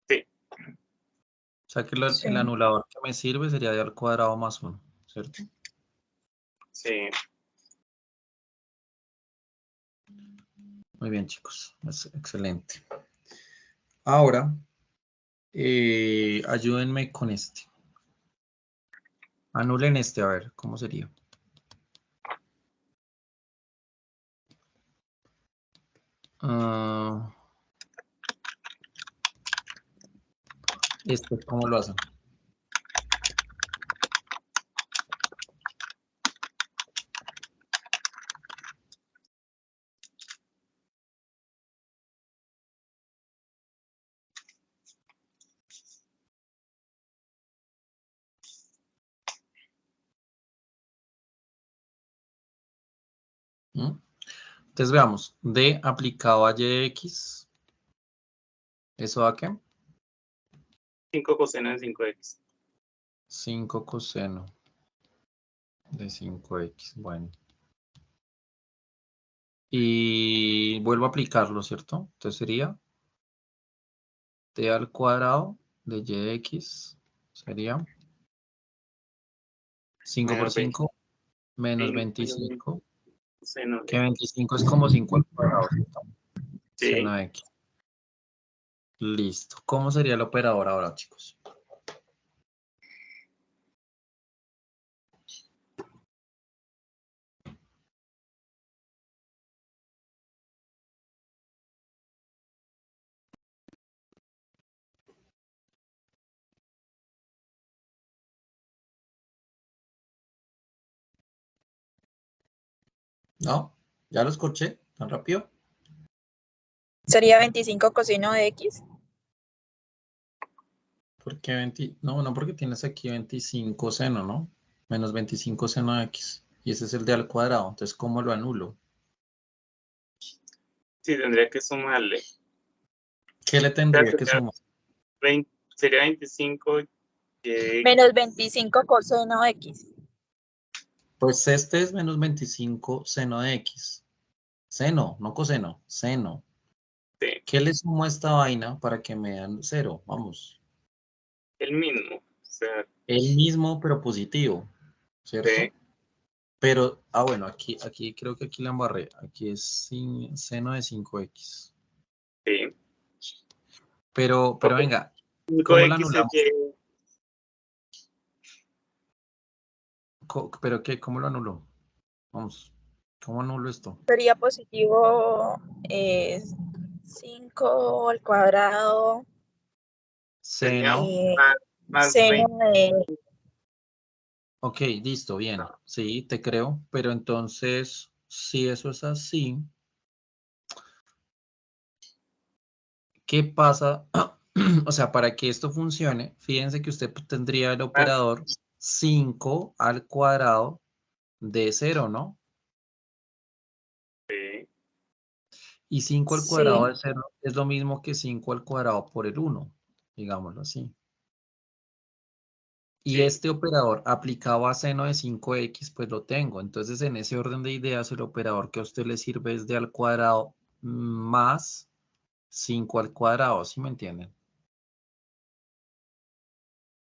Sí. O sea que el anulador que me sirve sería D al cuadrado más 1, ¿cierto? Sí. Muy bien, chicos. Es excelente. Ahora, ayúdenme con este. Anulen este, a ver, ¿cómo sería? Esto, ¿cómo lo hacen? Entonces veamos, D aplicado a YX, ¿eso da qué? 5 coseno de 5x. 5 coseno de 5x, bueno. Y vuelvo a aplicarlo, ¿cierto? Entonces sería T al cuadrado de YX, sería 5 por Menos 5, menos 25 menos 25, coseno que de 25 es como 5 al cuadrado, ¿cierto? Seno sí. de X. Listo. ¿Cómo sería el operador ahora, chicos? ¿No? ¿Ya lo escuché? ¿Tan rápido? Sería 25 coseno de X. ¿Por qué 20? No, no, porque tienes aquí 25 seno, ¿no? Menos 25 seno de X. Y ese es el de al cuadrado. Entonces, ¿cómo lo anulo? Sí, tendría que sumarle. ¿Qué le O sea, tendría que sumar? sería 25 y Menos 25 coseno de X. Pues este es menos 25 seno de X. Seno, no coseno, seno. sí, ¿Qué le sumo a esta vaina para que me dan 0? Vamos. el mismo. O sea, El mismo, pero positivo, sí, ¿cierto? Pero, bueno, aquí creo que aquí la embarré. Aquí es seno de 5X. sí. Pero Ok, venga, ¿cómo la 5x anulamos? es ¿Pero qué? ¿Cómo lo anulo? Vamos, ¿cómo anulo esto? Sería positivo 5 al cuadrado sería Seno. eh, más seno 20. de Ok, listo, bien. Sí, te creo. Pero entonces, si eso es así, ¿qué pasa? O sea, para que esto funcione, fíjense que usted tendría el Más, operador 5 al cuadrado de 0, ¿no? sí, Y 5 al cuadrado sí, de 0 es lo mismo que 5 al cuadrado por el 1, digámoslo así. Y sí, este operador aplicado a seno de 5x, pues lo tengo. Entonces, en ese orden de ideas, el operador que a usted le sirve es de al cuadrado más 5 al cuadrado, ¿sí me entienden?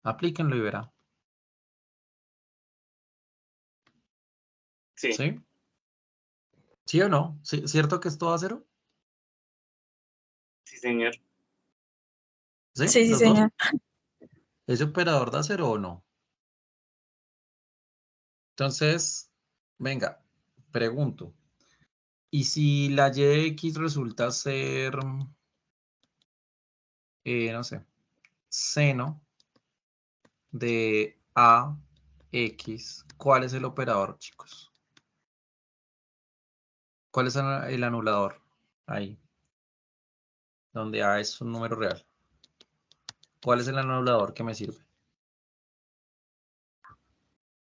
Aplíquenlo y verá. sí, ¿Sí? ¿Sí o no? ¿Cierto que es todo a cero? sí, señor. ¿Sí? sí, sí, ¿Los dos? señor. ¿Ese operador da cero o no? Entonces, venga, pregunto. ¿Y si la y de x resulta ser, no sé, seno de AX? ¿Cuál es el operador, chicos? ¿Cuál es el anulador? Ahí, donde A es un número real. ¿Cuál es el anulador que me sirve?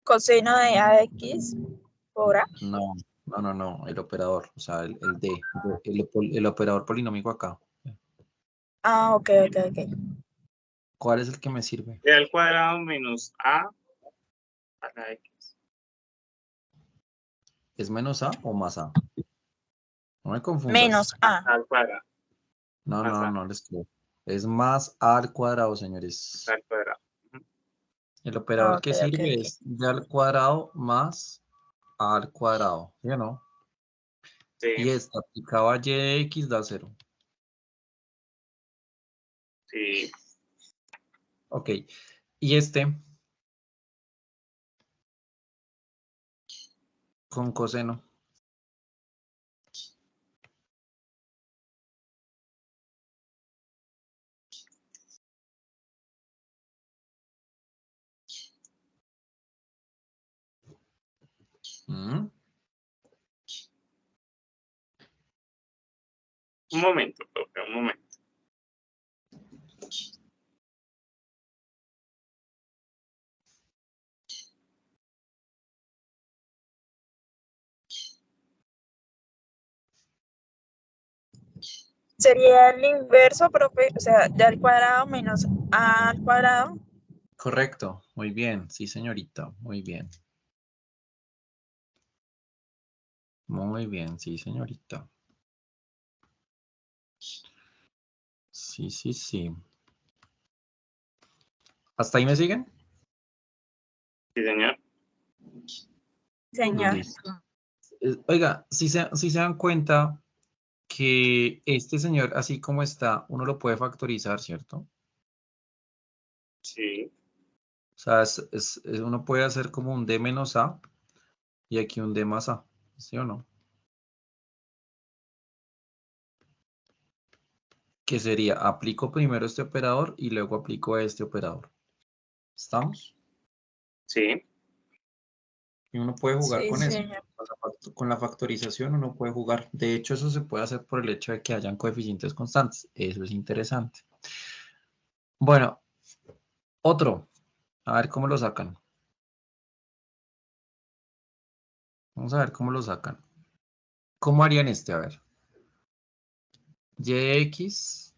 Coseno de AX por A. No, no, no, no, el operador, o sea, el D, el operador polinómico acá. Ah, ok, ok, ok. ¿Cuál es el que me sirve? E al cuadrado menos a la x. ¿Es menos A o más A? No me confundas. Menos A. Al cuadrado, No, más no, a, no les creo. Es más A al cuadrado, señores. al cuadrado. Ujú. El Ah, operador ok, que ok, sirve ok. es D al cuadrado más A al cuadrado. ¿Sí o no? Y Sí, esta aplicado a Y de X da 0. sí, Ok. Y este con coseno. ¿Mm? Un momento, profe, un momento. Sería el inverso, profe, o sea, de al cuadrado menos a al cuadrado. Correcto, muy bien, sí, señorita, muy bien. Muy bien, sí, señorita. Sí, sí, sí. ¿Hasta ahí me siguen? Sí, señor. Señor. Listo. Oiga, si se dan cuenta que este señor, así como está, uno lo puede factorizar, ¿cierto? Sí, O sea, uno puede hacer como un D menos A y aquí un D más A, ¿sí o no? Que sería, aplico primero este operador y luego aplico este operador. ¿Estamos? sí. Y uno puede jugar Sí, con eso. señor. Con la factorización uno puede jugar. De hecho, eso se puede hacer por el hecho de que hayan coeficientes constantes. Eso es interesante. Bueno, otro. A ver cómo lo sacan. Vamos a ver cómo lo sacan. ¿Cómo harían este? A ver. Y de X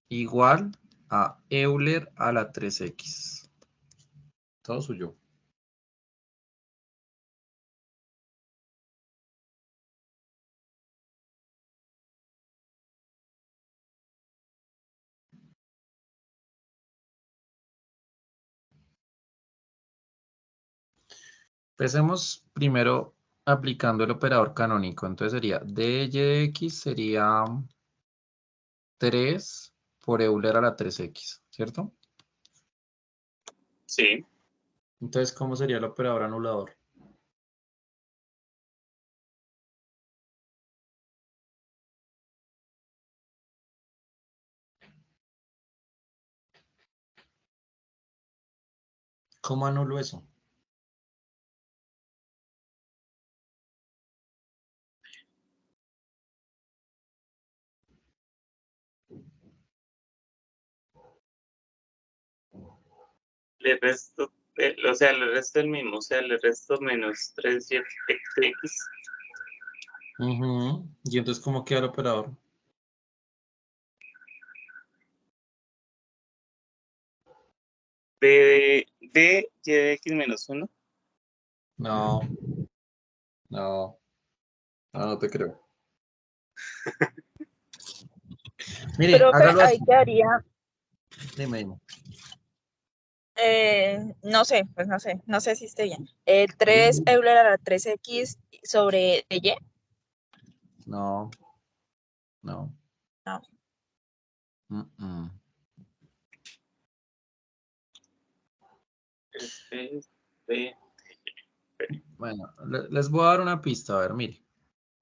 igual a Euler a la 3X. Todo suyo. Empecemos primero aplicando el operador canónico. Entonces sería dy de X sería 3 por Euler a la 3X, ¿cierto? Sí. Entonces, ¿cómo sería el operador anulador? ¿Cómo anulo eso? Le resto, o sea, le resto el mismo, o sea, le resto menos 3x. Ujú. ¿Y entonces cómo queda el operador? De y de x menos 1. No, no, no te creo. Mire, Profe, hágalo ahí así. quedaría, Dime, dime. no sé, pues no sé si esté bien. 3 Dime. Euler a la 3X sobre Y. No, no. No. Mm. Este es de... Bueno, les voy a dar una pista. A ver, mire,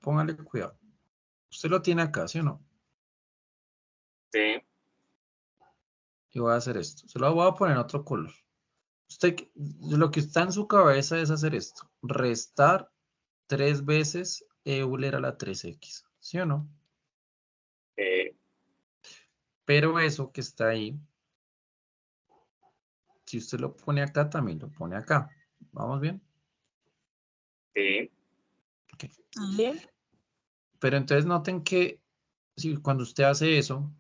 póngale cuidado. Usted lo tiene acá, ¿sí o no? Sí, Y voy a hacer esto. Se lo voy a poner en otro color. Usted, lo que está en su cabeza es hacer esto. Restar 3 veces Euler a la 3X, ¿sí o no? Pero eso que está ahí, si usted lo pone acá, también lo pone acá. ¿Vamos bien? sí, Ok. Bien. Pero entonces noten que cuando usted hace eso,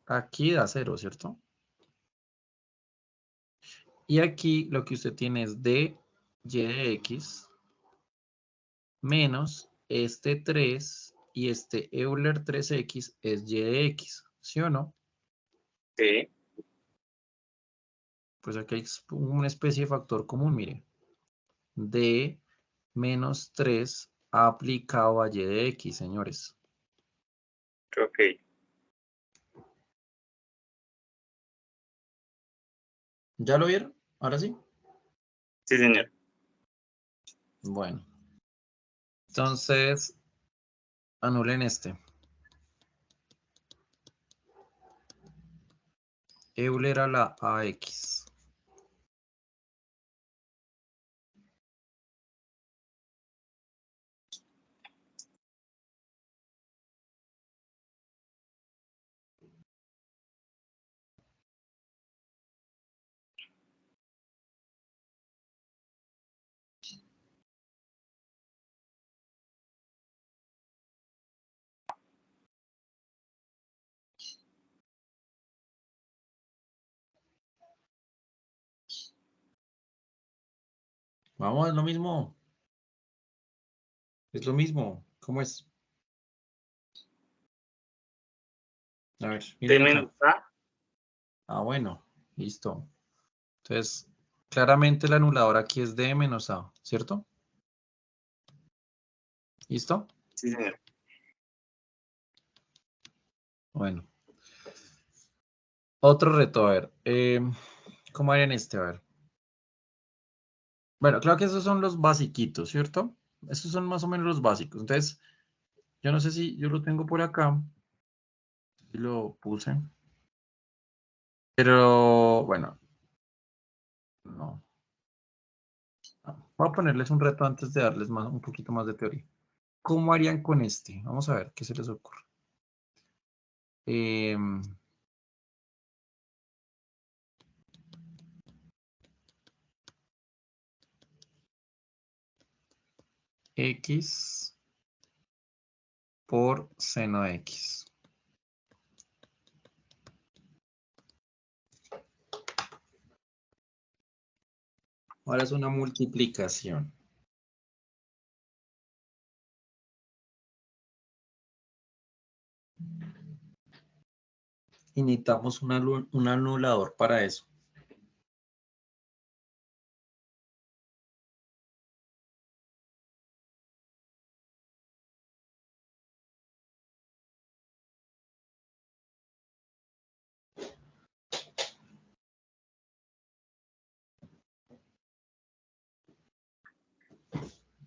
aquí da 0, ¿cierto? Y aquí lo que usted tiene es dy de x menos este 3 y este Euler 3x es y de x, ¿sí o no? sí, Pues aquí hay una especie de factor común, mire. D menos 3 aplicado a y de x, señores. ok. ¿Ya lo vieron? ¿Ahora sí? Sí, señor. Bueno. Entonces, anulen este. Euler a la ax. Vamos, es lo mismo. Es lo mismo. ¿Cómo es? A ver, D miren acá. menos A. Ah, bueno, listo. Entonces, claramente el anulador aquí es D menos A, ¿cierto? ¿Listo? Sí, señor. Bueno. Otro reto, a ver. ¿Cómo harían este? A ver. Bueno, claro que esos son los basiquitos, ¿cierto? Esos son más o menos los básicos. Entonces, yo no sé si yo lo tengo por acá. Y lo puse. Pero, bueno. No. Voy a ponerles un reto antes de darles más, un poquito más de teoría. ¿Cómo harían con este? Vamos a ver qué se les ocurre. X por seno de X. Ahora es una multiplicación. Y necesitamos un anulador para eso.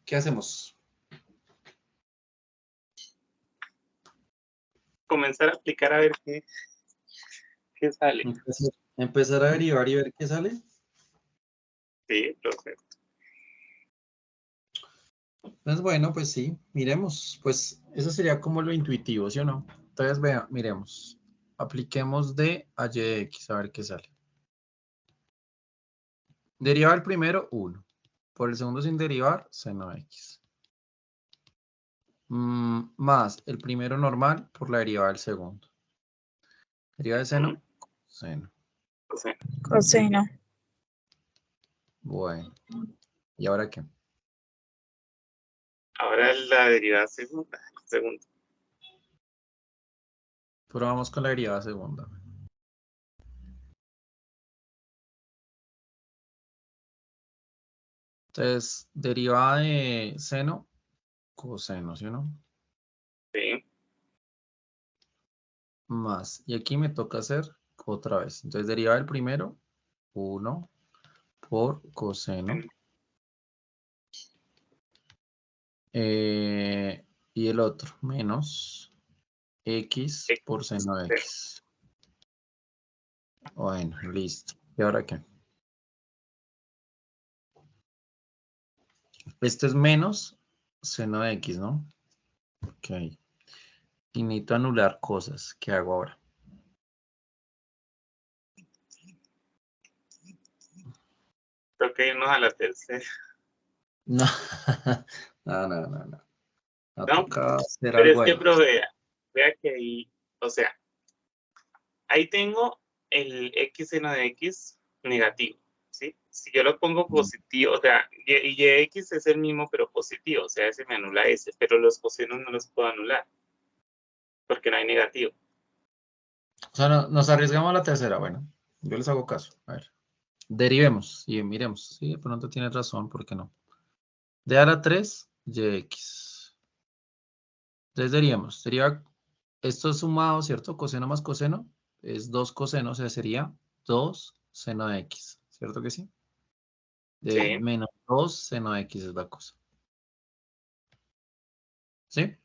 ¿Qué hacemos? Comenzar a aplicar a ver qué sale. Empezar a derivar y ver qué sale. Sí, profe. Pues bueno, pues sí, miremos. Pues eso sería como lo intuitivo, ¿sí o no? Entonces, vea, miremos. Apliquemos D a Y de X, a ver qué sale. Derivar el primero, 1. Por el segundo sin derivar, seno de X. Más el primero normal por la derivada del segundo. Derivada de seno, seno. O sea, Coseno. Bueno, ¿y ahora qué? ahora la derivada segunda. Segundo. Probamos con la derivada segunda. Entonces, derivada de seno, coseno, ¿sí o no? Sí. Más. Y aquí me toca hacer otra vez. Entonces, derivada del primero, 1 por coseno. Y el otro, menos X por seno de X. Bueno, listo. ¿Y ahora qué? Esto es menos seno de X, ¿no? Ok. Y necesito anular cosas. ¿Qué hago ahora? Toca irnos a la tercera. No, no. Va a No, tocar hacer pero algo es que, ahí. profe, vea que ahí, o sea, ahí tengo el x seno de x negativo, ¿sí? Si yo lo pongo positivo, o sea, y x es el mismo pero positivo, o sea, ese me anula ese, pero los cosenos no los puedo anular, porque no hay negativo. O sea, nos arriesgamos a la tercera. Bueno, yo les hago caso. A ver. Derivemos y miremos. Sí, de pronto tienes razón, ¿por qué no? De a la 3, yx. Entonces derivamos. Sería, esto es sumado, ¿cierto? Coseno más coseno es 2 coseno, o sea, sería 2 seno de x, ¿cierto que sí? De Sí, menos 2 seno de x es la cosa. ¿Sí?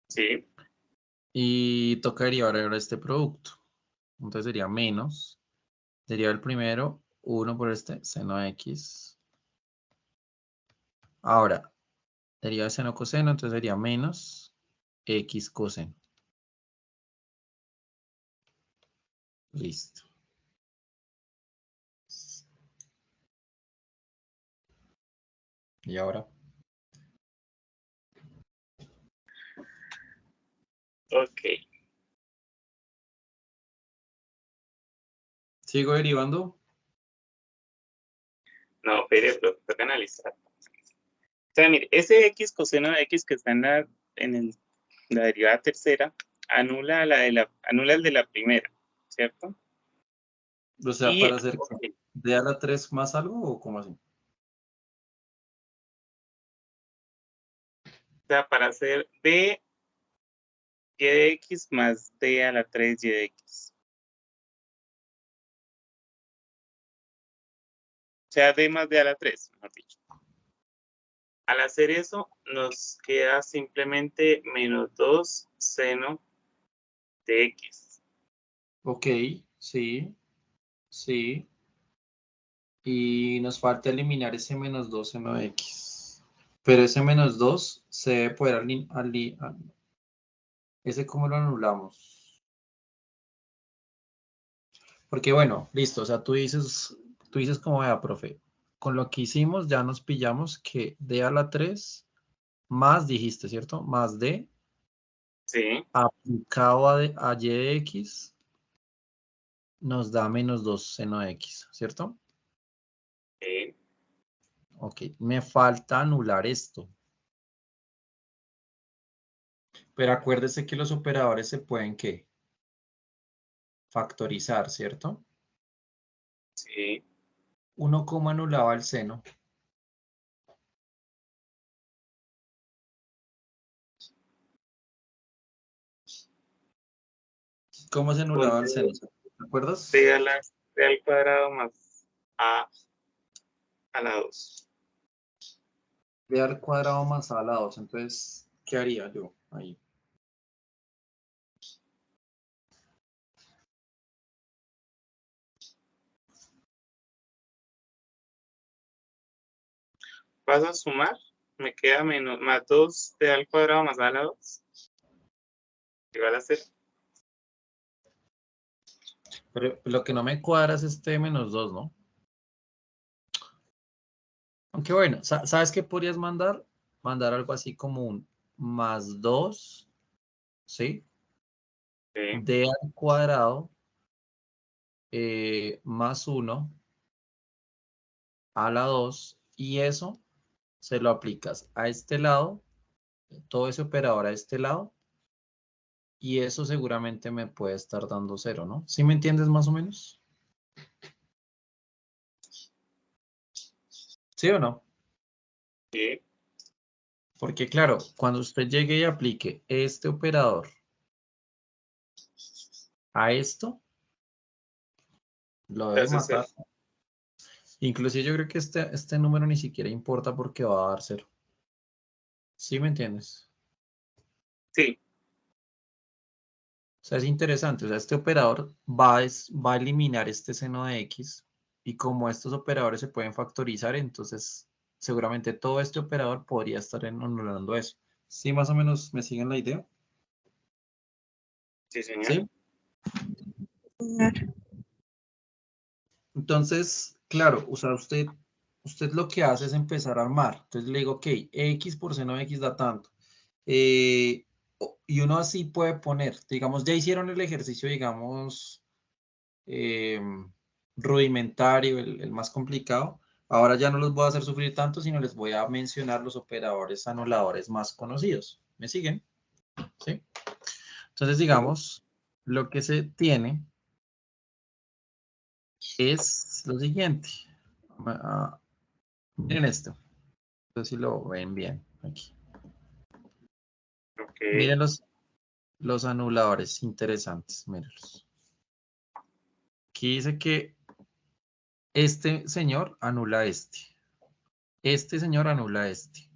sí, Y toca derivar ahora este producto. Entonces sería menos, deriva el primero, 1 por este, seno de x. Ahora, deriva de seno coseno, entonces sería menos x coseno. Listo. Y ahora, ok. sigo derivando. No, pero toca analizar. O sea, mire, ese x coseno de x que está en la derivada tercera anula anula el de la primera, ¿cierto? O sea, Y para hacer d a la 3 más algo o cómo así. o sea, para hacer d y de x más d a la 3 y de x. O sea, d más d a la 3, mejor dicho. Al hacer eso, nos queda simplemente menos 2 seno de x. Ok, sí, sí. Y nos falta eliminar ese menos 2 seno de x. Pero ese menos 2 se debe poder ¿ese cómo lo anulamos? Porque bueno, listo, o sea, tú dices como vea, profe, con lo que hicimos ya nos pillamos que d a la 3 más, dijiste, ¿cierto? Más d Sí, aplicado a y de x nos da menos 2 seno de x, ¿cierto? sí. Ok, me falta anular esto. Pero acuérdese que los operadores se pueden, ¿qué? Factorizar, ¿cierto? Sí. Uno como anulaba el seno. ¿Cómo se Con anulaba el seno? ¿Te acuerdas? d al cuadrado más a la 2. B al cuadrado más a la 2. Entonces, ¿qué haría yo ahí? Paso a sumar, me queda menos más 2 d al cuadrado más a la 2. Igual a 0. Pero lo que no me cuadra es este menos 2, ¿no? Aunque bueno, ¿sabes qué podrías mandar? Mandar algo así como un más 2, ¿sí? Sí. D al cuadrado más 1 a la 2 y eso se lo aplicas a este lado, todo ese operador a este lado y eso seguramente me puede estar dando 0, ¿no? ¿Sí me entiendes más o menos? ¿Sí o no? Sí. Porque claro, cuando usted llegue y aplique este operador a esto, lo debe Entonces, matar. Inclusive yo creo que este número ni siquiera importa porque va a dar 0. ¿Sí me entiendes? sí. O sea, es interesante. O sea, este operador va a eliminar este seno de x y como estos operadores se pueden factorizar, entonces seguramente todo este operador podría estar anulando eso. ¿Sí más o menos me siguen la idea? Sí, señor. ¿Sí? Entonces, claro, o sea, usted lo que hace es empezar a armar. Entonces le digo, ok, x por seno de x da tanto. Y uno así puede poner, digamos, ya hicieron el ejercicio, digamos, eh, rudimentario, el más complicado. Ahora ya no los voy a hacer sufrir tanto, sino les voy a mencionar los operadores anuladores más conocidos. ¿Me siguen? ¿Sí? Entonces, digamos, lo que se tiene es lo siguiente. Miren esto. No sé si lo ven bien aquí. Ok. Miren los anuladores interesantes. Mírenlos. Aquí dice que este señor anula este. Este señor anula este.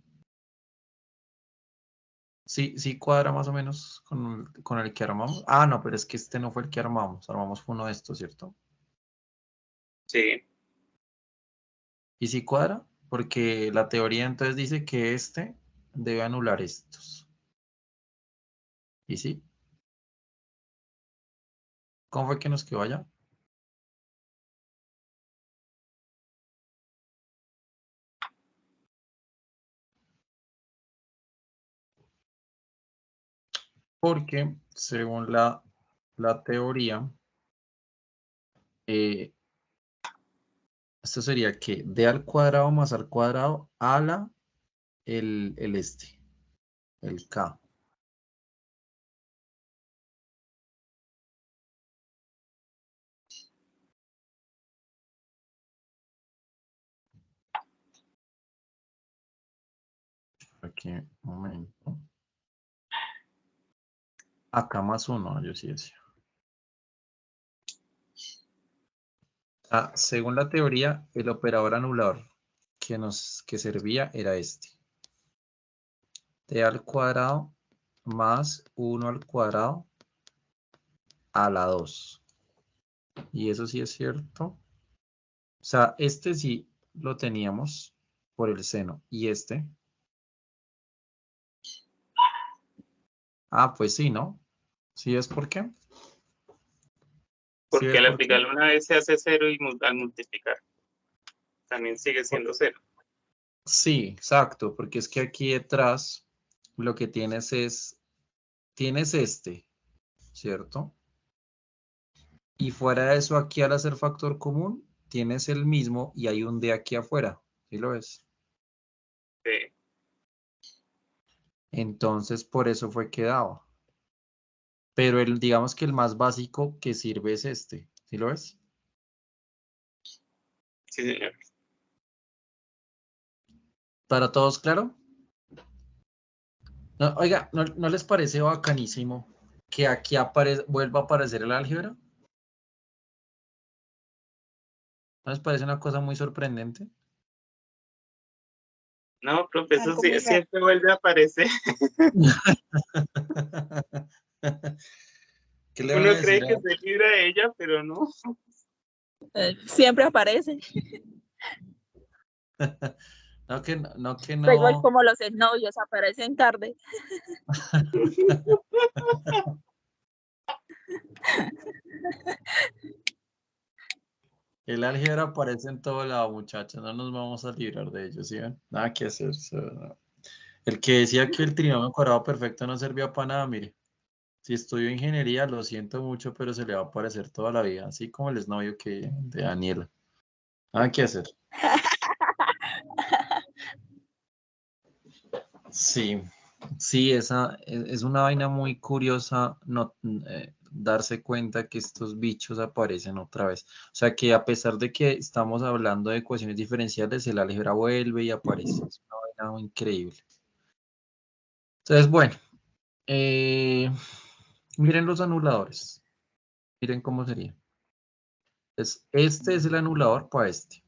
Sí, sí cuadra más o menos con el que armamos. Ah, no, pero es que este no fue el que armamos. Armamos fue uno de estos, ¿cierto? Sí. Y sí cuadra, porque la teoría entonces dice que este debe anular estos. ¿Y sí? ¿Cómo fue que nos quedó allá? Porque según la teoría, eh, Esto sería que d al cuadrado más al cuadrado a la el k. Aquí, un momento. Acá más 1, yo sí decía. Según la teoría, el operador anulador que servía era este. T al cuadrado más 1 al cuadrado a la 2. Y eso sí es cierto. O sea, este sí lo teníamos por el seno. ¿Y este? Pues sí, ¿no? ¿Sí ves por qué? ¿Sí Porque ves al por qué? aplicarlo una vez se hace 0 y al multiplicar también sigue siendo 0. Sí, exacto, porque es que aquí detrás lo que tienes este, ¿cierto? Y fuera de eso, aquí al hacer factor común, tienes el mismo y hay un D aquí afuera, ¿sí lo ves? Sí. Entonces, por eso fue que daba. Pero digamos que el más básico que sirve es este, ¿sí lo ves? Sí, señor. ¿Para todos claro? No, oiga, ¿no les parece bacanísimo que aquí vuelva a aparecer el álgebra? ¿No les parece una cosa muy sorprendente? No, profe, eso Algo muy raro. siempre vuelve a aparecer. ¿Qué le van a Uno decir cree que se libra de ella, pero no. Siempre aparece. No, que Da igual no. como los novios aparecen tarde. El álgebra aparece en todo lado, muchachos. No nos vamos a librar de ellos, ¿sí ven? Nada que hacer. No. El que decía que el trinomio cuadrado perfecto no servía para nada, mire. Si estudio ingeniería, lo siento mucho, pero se le va a aparecer toda la vida, así como el exnovio de Daniela. Nada que hacer. Sí, sí, esa es una vaina muy curiosa darse cuenta que estos bichos aparecen otra vez. O sea que a pesar de que estamos hablando de ecuaciones diferenciales, el álgebra vuelve y aparece. Es una vaina muy increíble. Entonces, bueno, eh, miren los anuladores. Miren cómo sería. Este es el anulador para este.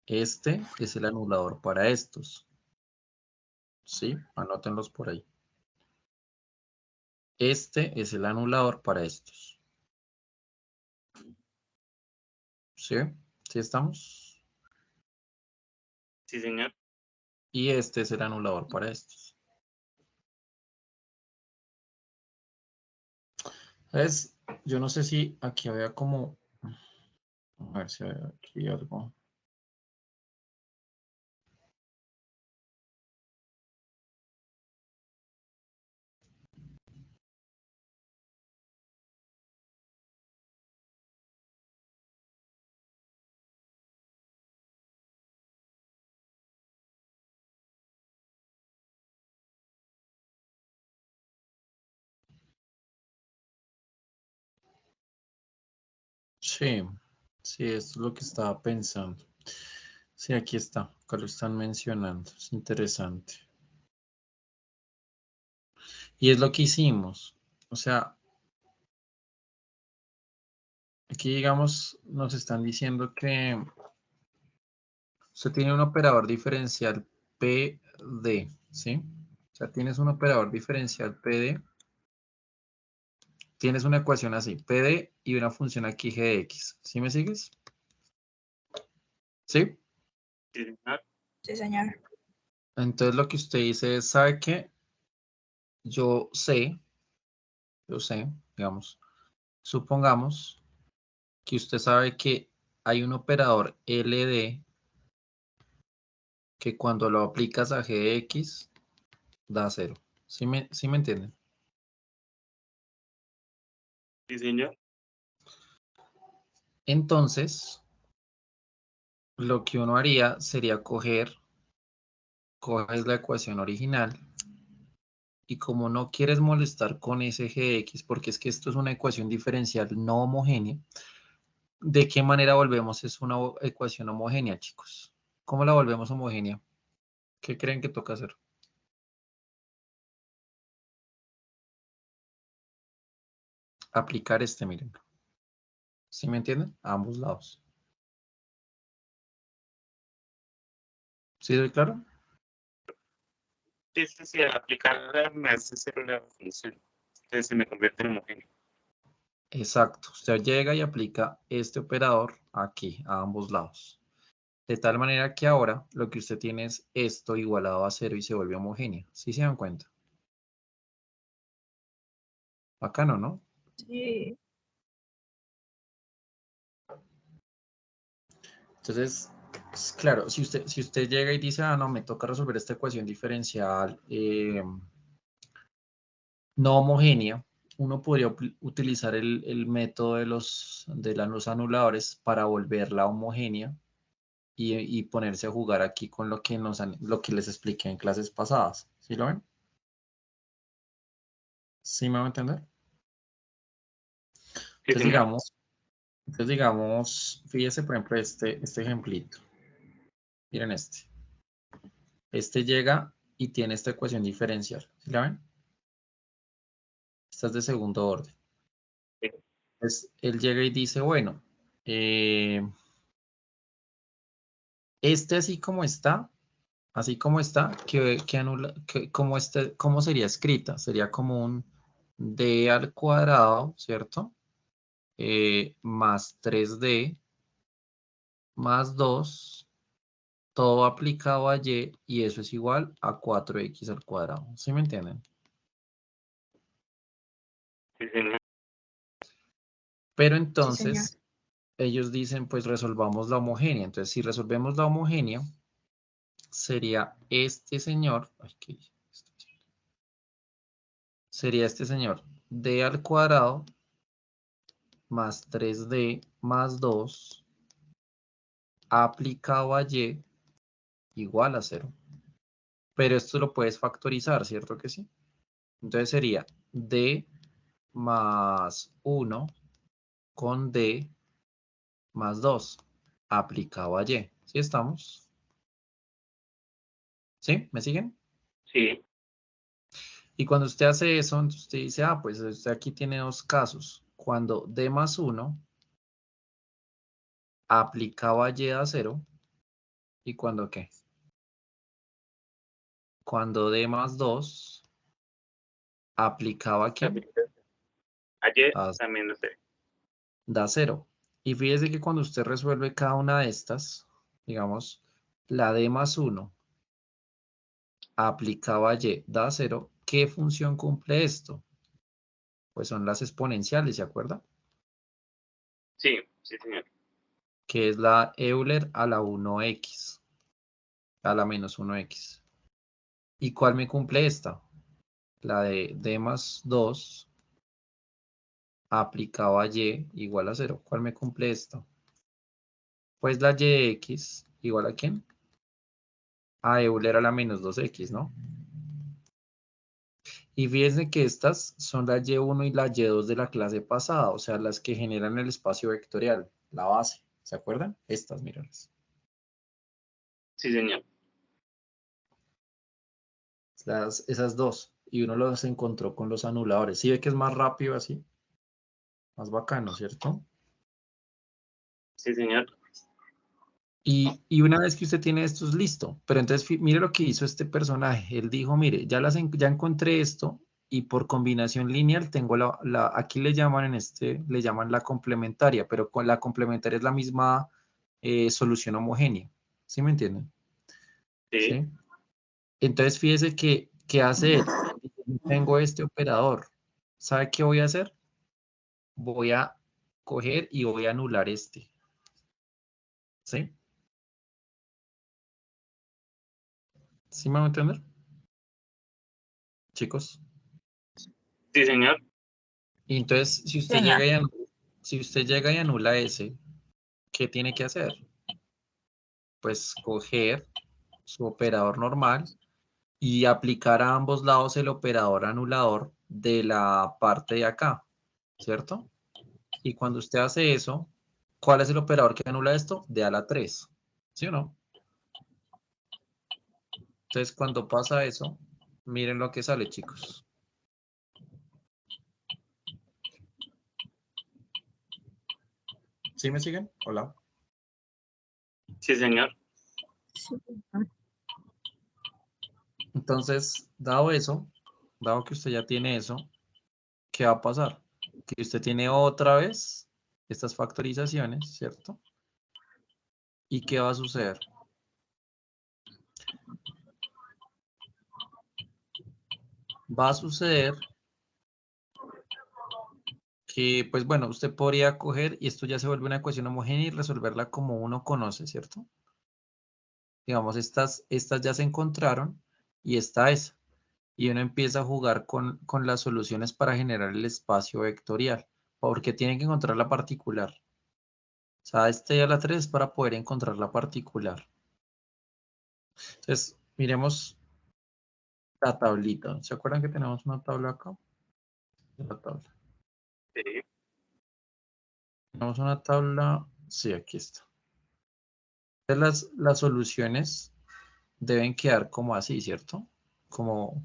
Este es el anulador para estos. ¿Sí? Anótenlos por ahí. Este es el anulador para estos. ¿Sí? ¿Sí estamos? Sí, señor. Y este es el anulador para estos. Entonces, yo no sé si aquí había como... A ver si hay aquí algo. Sí, sí, esto es lo que estaba pensando. Sí, aquí está. Acá lo están mencionando. Es interesante. Y es lo que hicimos. O sea, aquí, digamos, nos están diciendo que usted tiene un operador diferencial PD, ¿sí? O sea, tienes un operador diferencial PD, tienes una ecuación así, PD y una función aquí g de x. ¿Sí me sigues? ¿Sí? Sí, señor. Sí, señor. Entonces lo que usted dice es, ¿sabe qué? Yo sé, digamos, supongamos que usted sabe que hay un operador LD que cuando lo aplicas a g de x da 0. ¿Sí me entienden? Sí, señor. Entonces, lo que uno haría sería coges la ecuación original y como no quieres molestar con ese g de x, porque es que esto es una ecuación diferencial no homogénea, ¿de qué manera volvemos? Es una ecuación homogénea, chicos. ¿Cómo la volvemos homogénea? ¿Qué creen que toca hacer? Aplicar miren. ¿Sí me entienden? A ambos lados. ¿Sí doy claro? Sí, sí, sí, al aplicarla me hace cero la función. Entonces se me convierte en homogéneo. Exacto. Usted llega y aplica este operador aquí, a ambos lados. De tal manera que ahora lo que usted tiene es esto igualado a 0 y se vuelve homogéneo. ¿Sí se dan cuenta? Bacano, ¿no? Sí. Entonces, pues, claro, si usted llega y dice, no, me toca resolver esta ecuación diferencial no homogénea, uno podría utilizar el método de los anuladores para volverla homogénea y ponerse a jugar aquí con lo que, lo que les expliqué en clases pasadas. ¿Sí lo ven? ¿Sí me va a entender? Sí, señor. Entonces, digamos, fíjese, por ejemplo, este ejemplito. Miren este. Este llega y tiene esta ecuación diferencial. ¿Sí la ven? Esta es de segundo orden. Sí. Entonces, él llega y dice, bueno, este así como está, que anula, ¿cómo sería escrita? Sería como un d al cuadrado, ¿cierto? Más 3d más 2, todo aplicado a y eso es igual a 4x al cuadrado. ¿Sí me entienden? Sí, señor. Pero Sí, señor. entonces ellos dicen, pues resolvamos la homogénea. Entonces, si resolvemos la homogénea, sería este señor, ay, ¿qué hice? Sería este señor, d al cuadrado más 3d más 2 aplicado a y igual a 0. Pero esto lo puedes factorizar, ¿cierto que sí? Entonces sería d más 1 con d más 2 aplicado a y. ¿Sí estamos? ¿Sí? ¿Me siguen? Sí, Y cuando usted hace eso, entonces usted dice, pues usted aquí tiene dos casos. Cuando d más 1 aplicado a y da 0. ¿Y cuando qué? Cuando d más 2 aplicado a quién? también. Ayer A también lo sé. da 0. Y fíjese que cuando usted resuelve cada una de estas, digamos, la d más 1 aplicado a y da 0, ¿qué función cumple esto? Pues son las exponenciales, ¿se acuerda? Sí, sí, señor. Que es la Euler a la 1x, a la menos 1x. ¿Y cuál me cumple esta? La de d más 2 aplicado a y igual a 0. ¿Cuál me cumple esto? Pues la y de x igual a ¿quién? A Euler a la menos 2x, ¿no? Y fíjense que estas son la Y1 y la Y2 de la clase pasada, o sea, las que generan el espacio vectorial, la base. ¿Se acuerdan? Estas, míralas. Sí, señor. Esas dos. Y uno los encontró con los anuladores. ¿Sí ve que es más rápido así? Más bacano, ¿cierto? Sí, señor. Y una vez que usted tiene esto, es listo. Pero entonces, mire lo que hizo este personaje. Él dijo, mire, ya encontré esto y por combinación lineal tengo aquí le llaman le llaman la complementaria, pero con la complementaria es la misma solución homogénea. ¿Sí me entienden? Sí. ¿Sí? Entonces, fíjese que, ¿qué hace él? Dice, yo tengo este operador. ¿Sabe qué voy a hacer? Voy a coger y voy a anular este. ¿Sí? ¿Sí me van a entender? Chicos. Sí, señor. Y entonces, Señor. si usted llega y anula ese, ¿qué tiene que hacer? pues coger su operador normal y aplicar a ambos lados el operador anulador de la parte de acá, ¿cierto? Y cuando usted hace eso, ¿cuál es el operador que anula esto? De a la 3, ¿sí o no? Entonces, cuando pasa eso, miren lo que sale, chicos. ¿Sí me siguen? Hola. Sí, señor. Sí. Entonces, dado eso, dado que usted ya tiene eso, ¿qué va a pasar? Que usted tiene otra vez estas factorizaciones, ¿cierto? ¿Y qué va a suceder? Va a suceder que, pues bueno, usted podría coger y esto ya se vuelve una ecuación homogénea y resolverla como uno conoce, ¿cierto? Digamos, estas ya se encontraron y esta es. Y uno empieza a jugar con las soluciones para generar el espacio vectorial, porque tienen que encontrar la particular. O sea, este y a la 3 para poder encontrar la particular. Entonces, miremos la tablita. ¿Se acuerdan que tenemos una tabla acá? La tabla. Sí. Tenemos una tabla. Sí, aquí está. Entonces, las soluciones deben quedar como así, ¿cierto? Como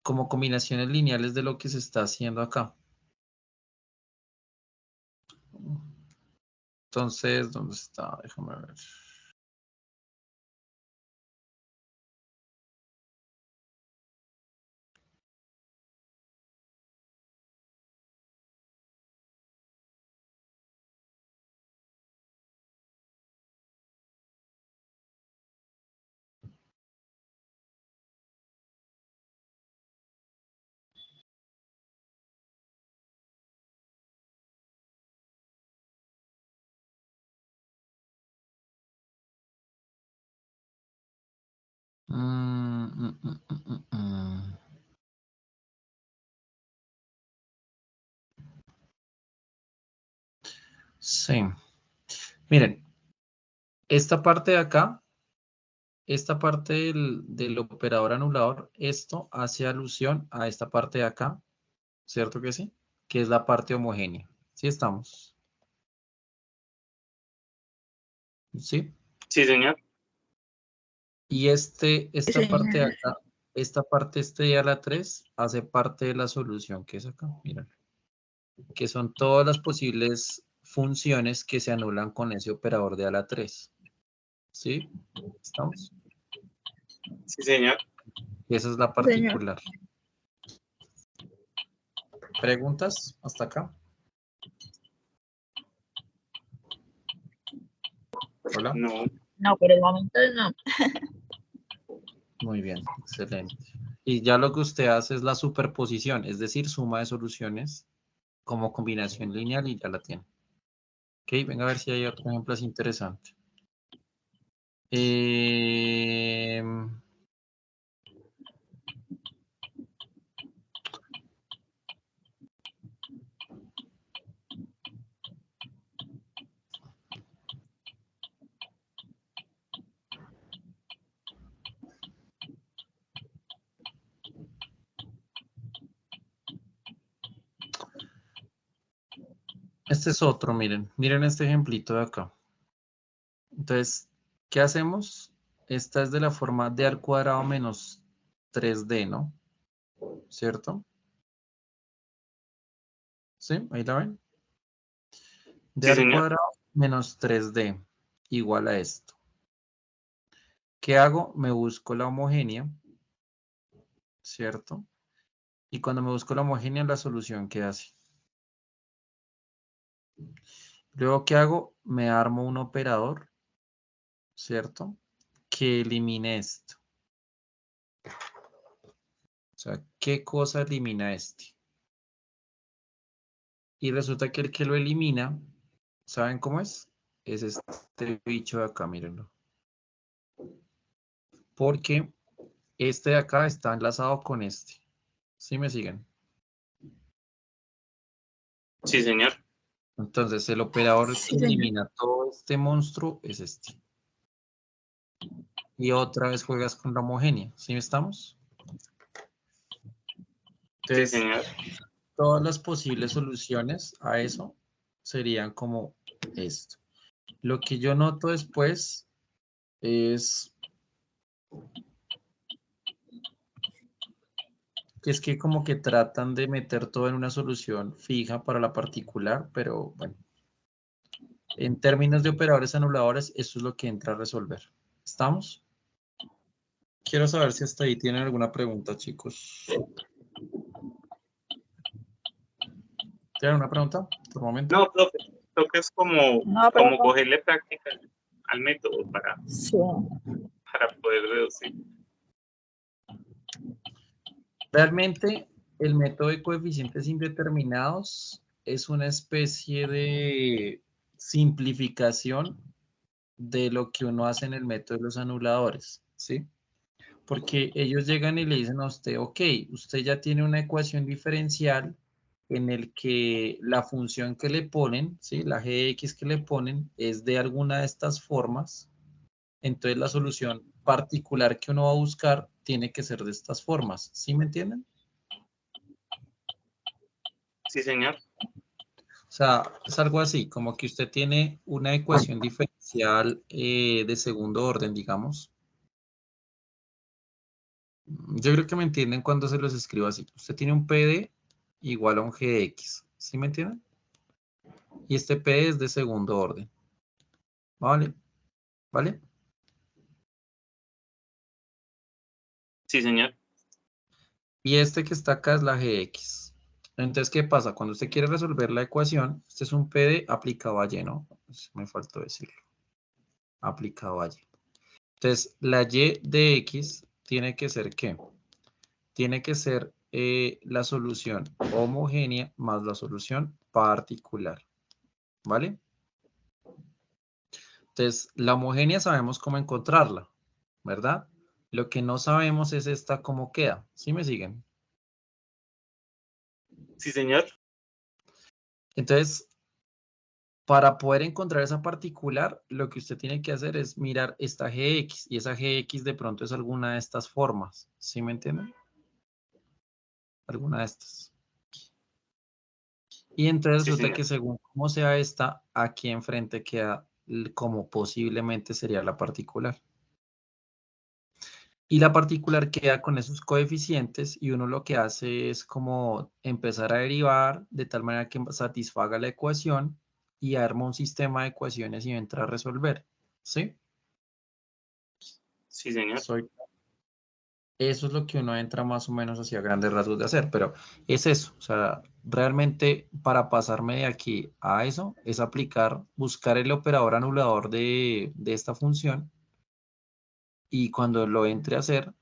combinaciones lineales de lo que se está haciendo acá. Entonces, ¿dónde está? Déjame ver. Sí. Miren, esta parte de acá, esta parte del operador anulador, esto hace alusión a esta parte de acá, ¿cierto que sí? Que es la parte homogénea. ¿Sí estamos? ¿Sí? Sí, señor. Y esta parte de Señor. acá, esta parte de a la 3 hace parte de la solución que es acá, miren, que son todas las posibles funciones que se anulan con ese operador de a la 3. ¿Sí? ¿Estamos? Sí, señor. Y esa es la Señor. particular. ¿Preguntas hasta acá? Hola. No. No, por el momento no. Muy bien, excelente. Y ya lo que usted hace es la superposición, es decir, suma de soluciones como combinación lineal y ya la tiene. Ok, venga a ver si hay otro ejemplo así interesante. Este es otro, miren este ejemplito de acá. Entonces, ¿qué hacemos? Esta es de la forma de al cuadrado menos 3D, ¿no? ¿Cierto? ¿Sí? Ahí la ven. De Sí, al señor. cuadrado menos 3D igual a esto. ¿Qué hago? Me busco la homogénea, ¿cierto? Y cuando me busco la homogénea, la solución queda así. Luego, ¿qué hago? Me armo un operador, ¿cierto? Que elimine esto. O sea, ¿qué cosa elimina este? Y resulta que el que lo elimina, ¿saben cómo es? Es este bicho de acá, mírenlo. Porque este de acá está enlazado con este. ¿Sí me siguen? Sí, señor. Entonces, el operador que Sí, señor. elimina todo este monstruo es este. Y otra vez juegas con la homogénea. ¿Sí estamos? Sí, Entonces, señor. todas las posibles soluciones a eso serían como esto. Lo que yo noto después es que como que tratan de meter todo en una solución fija para la particular, pero bueno, en términos de operadores anuladores, eso es lo que entra a resolver. ¿Estamos? Quiero saber si hasta ahí tienen alguna pregunta, chicos. ¿Tienen una pregunta por momento? No, profe, creo que es como, No, como profe. cogerle práctica al método Sí. para poder reducir. Realmente, el método de coeficientes indeterminados es una especie de simplificación de lo que uno hace en el método de los anuladores, ¿sí? Porque ellos llegan y le dicen a usted, ok, usted ya tiene una ecuación diferencial en el que la función que le ponen, ¿sí? La g de x que le ponen es de alguna de estas formas. Entonces la solución particular que uno va a buscar tiene que ser de estas formas. ¿Sí me entienden? Sí, señor. O sea, es algo así, como que usted tiene una ecuación diferencial de segundo orden, digamos. Yo creo que me entienden cuando se los escribo así. Usted tiene un PD igual a un G de X. ¿Sí me entienden? Y este PD es de segundo orden. ¿Vale? ¿Vale? Sí, señor. Y este que está acá es la Gx. Entonces, ¿qué pasa? Cuando usted quiere resolver la ecuación, este es un PD aplicado a Y, ¿no? Me faltó decirlo. Aplicado a Y. Entonces, la Y de X tiene que ser ¿qué? Tiene que ser la solución homogénea más la solución particular. ¿Vale? Entonces, la homogénea sabemos cómo encontrarla, ¿verdad? Lo que no sabemos es esta cómo queda. ¿Sí me siguen? Sí, señor. Entonces, para poder encontrar esa particular, lo que usted tiene que hacer es mirar esta Gx y esa Gx de pronto es alguna de estas formas. ¿Sí me entienden? Alguna de estas. Y entonces Sí, resulta señor. que según cómo sea esta, aquí enfrente queda como posiblemente sería la particular. Y la particular queda con esos coeficientes y uno lo que hace es como empezar a derivar de tal manera que satisfaga la ecuación y arma un sistema de ecuaciones y entra a resolver. ¿Sí? Sí, señor. Eso es lo que uno entra más o menos hacia grandes rasgos de hacer, pero es eso. O sea, realmente para pasarme de aquí a eso es aplicar, buscar el operador anulador de esta función y cuando lo entre a hacer,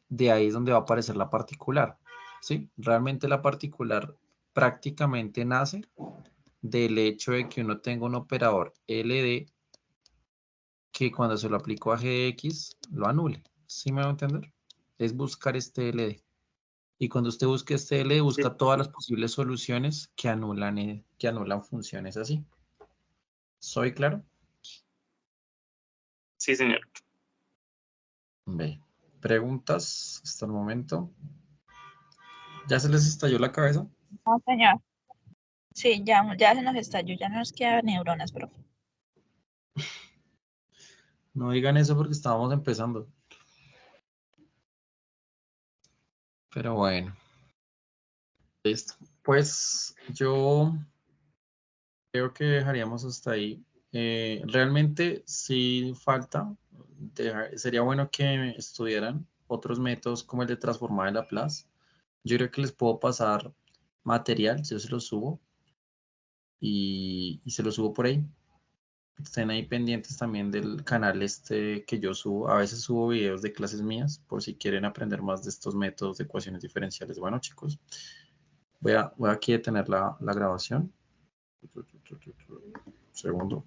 de ahí es donde va a aparecer la particular, ¿sí? Realmente la particular prácticamente nace del hecho de que uno tenga un operador LD que cuando se lo aplico a GX lo anule, ¿sí me va a entender? Es buscar este LD. Y cuando usted busque este LD, Sí, busca todas las posibles soluciones que anulan funciones así. ¿Soy claro? sí, señor. Ve. ¿Preguntas hasta el momento? ¿Ya se les estalló la cabeza? No, señor. Sí, ya se nos estalló, ya no nos quedan neuronas, profe. No digan eso porque estábamos empezando. Pero bueno, listo. Pues yo creo que dejaríamos hasta ahí. Realmente sí falta. Sería bueno que estudiaran otros métodos como el de transformar en Laplace. Yo creo que les puedo pasar material, yo se los subo y se los subo por ahí. Estén ahí pendientes también del canal este que yo subo. A veces subo videos de clases mías por si quieren aprender más de estos métodos de ecuaciones diferenciales. Bueno, chicos, voy aquí a detener la grabación. Un segundo.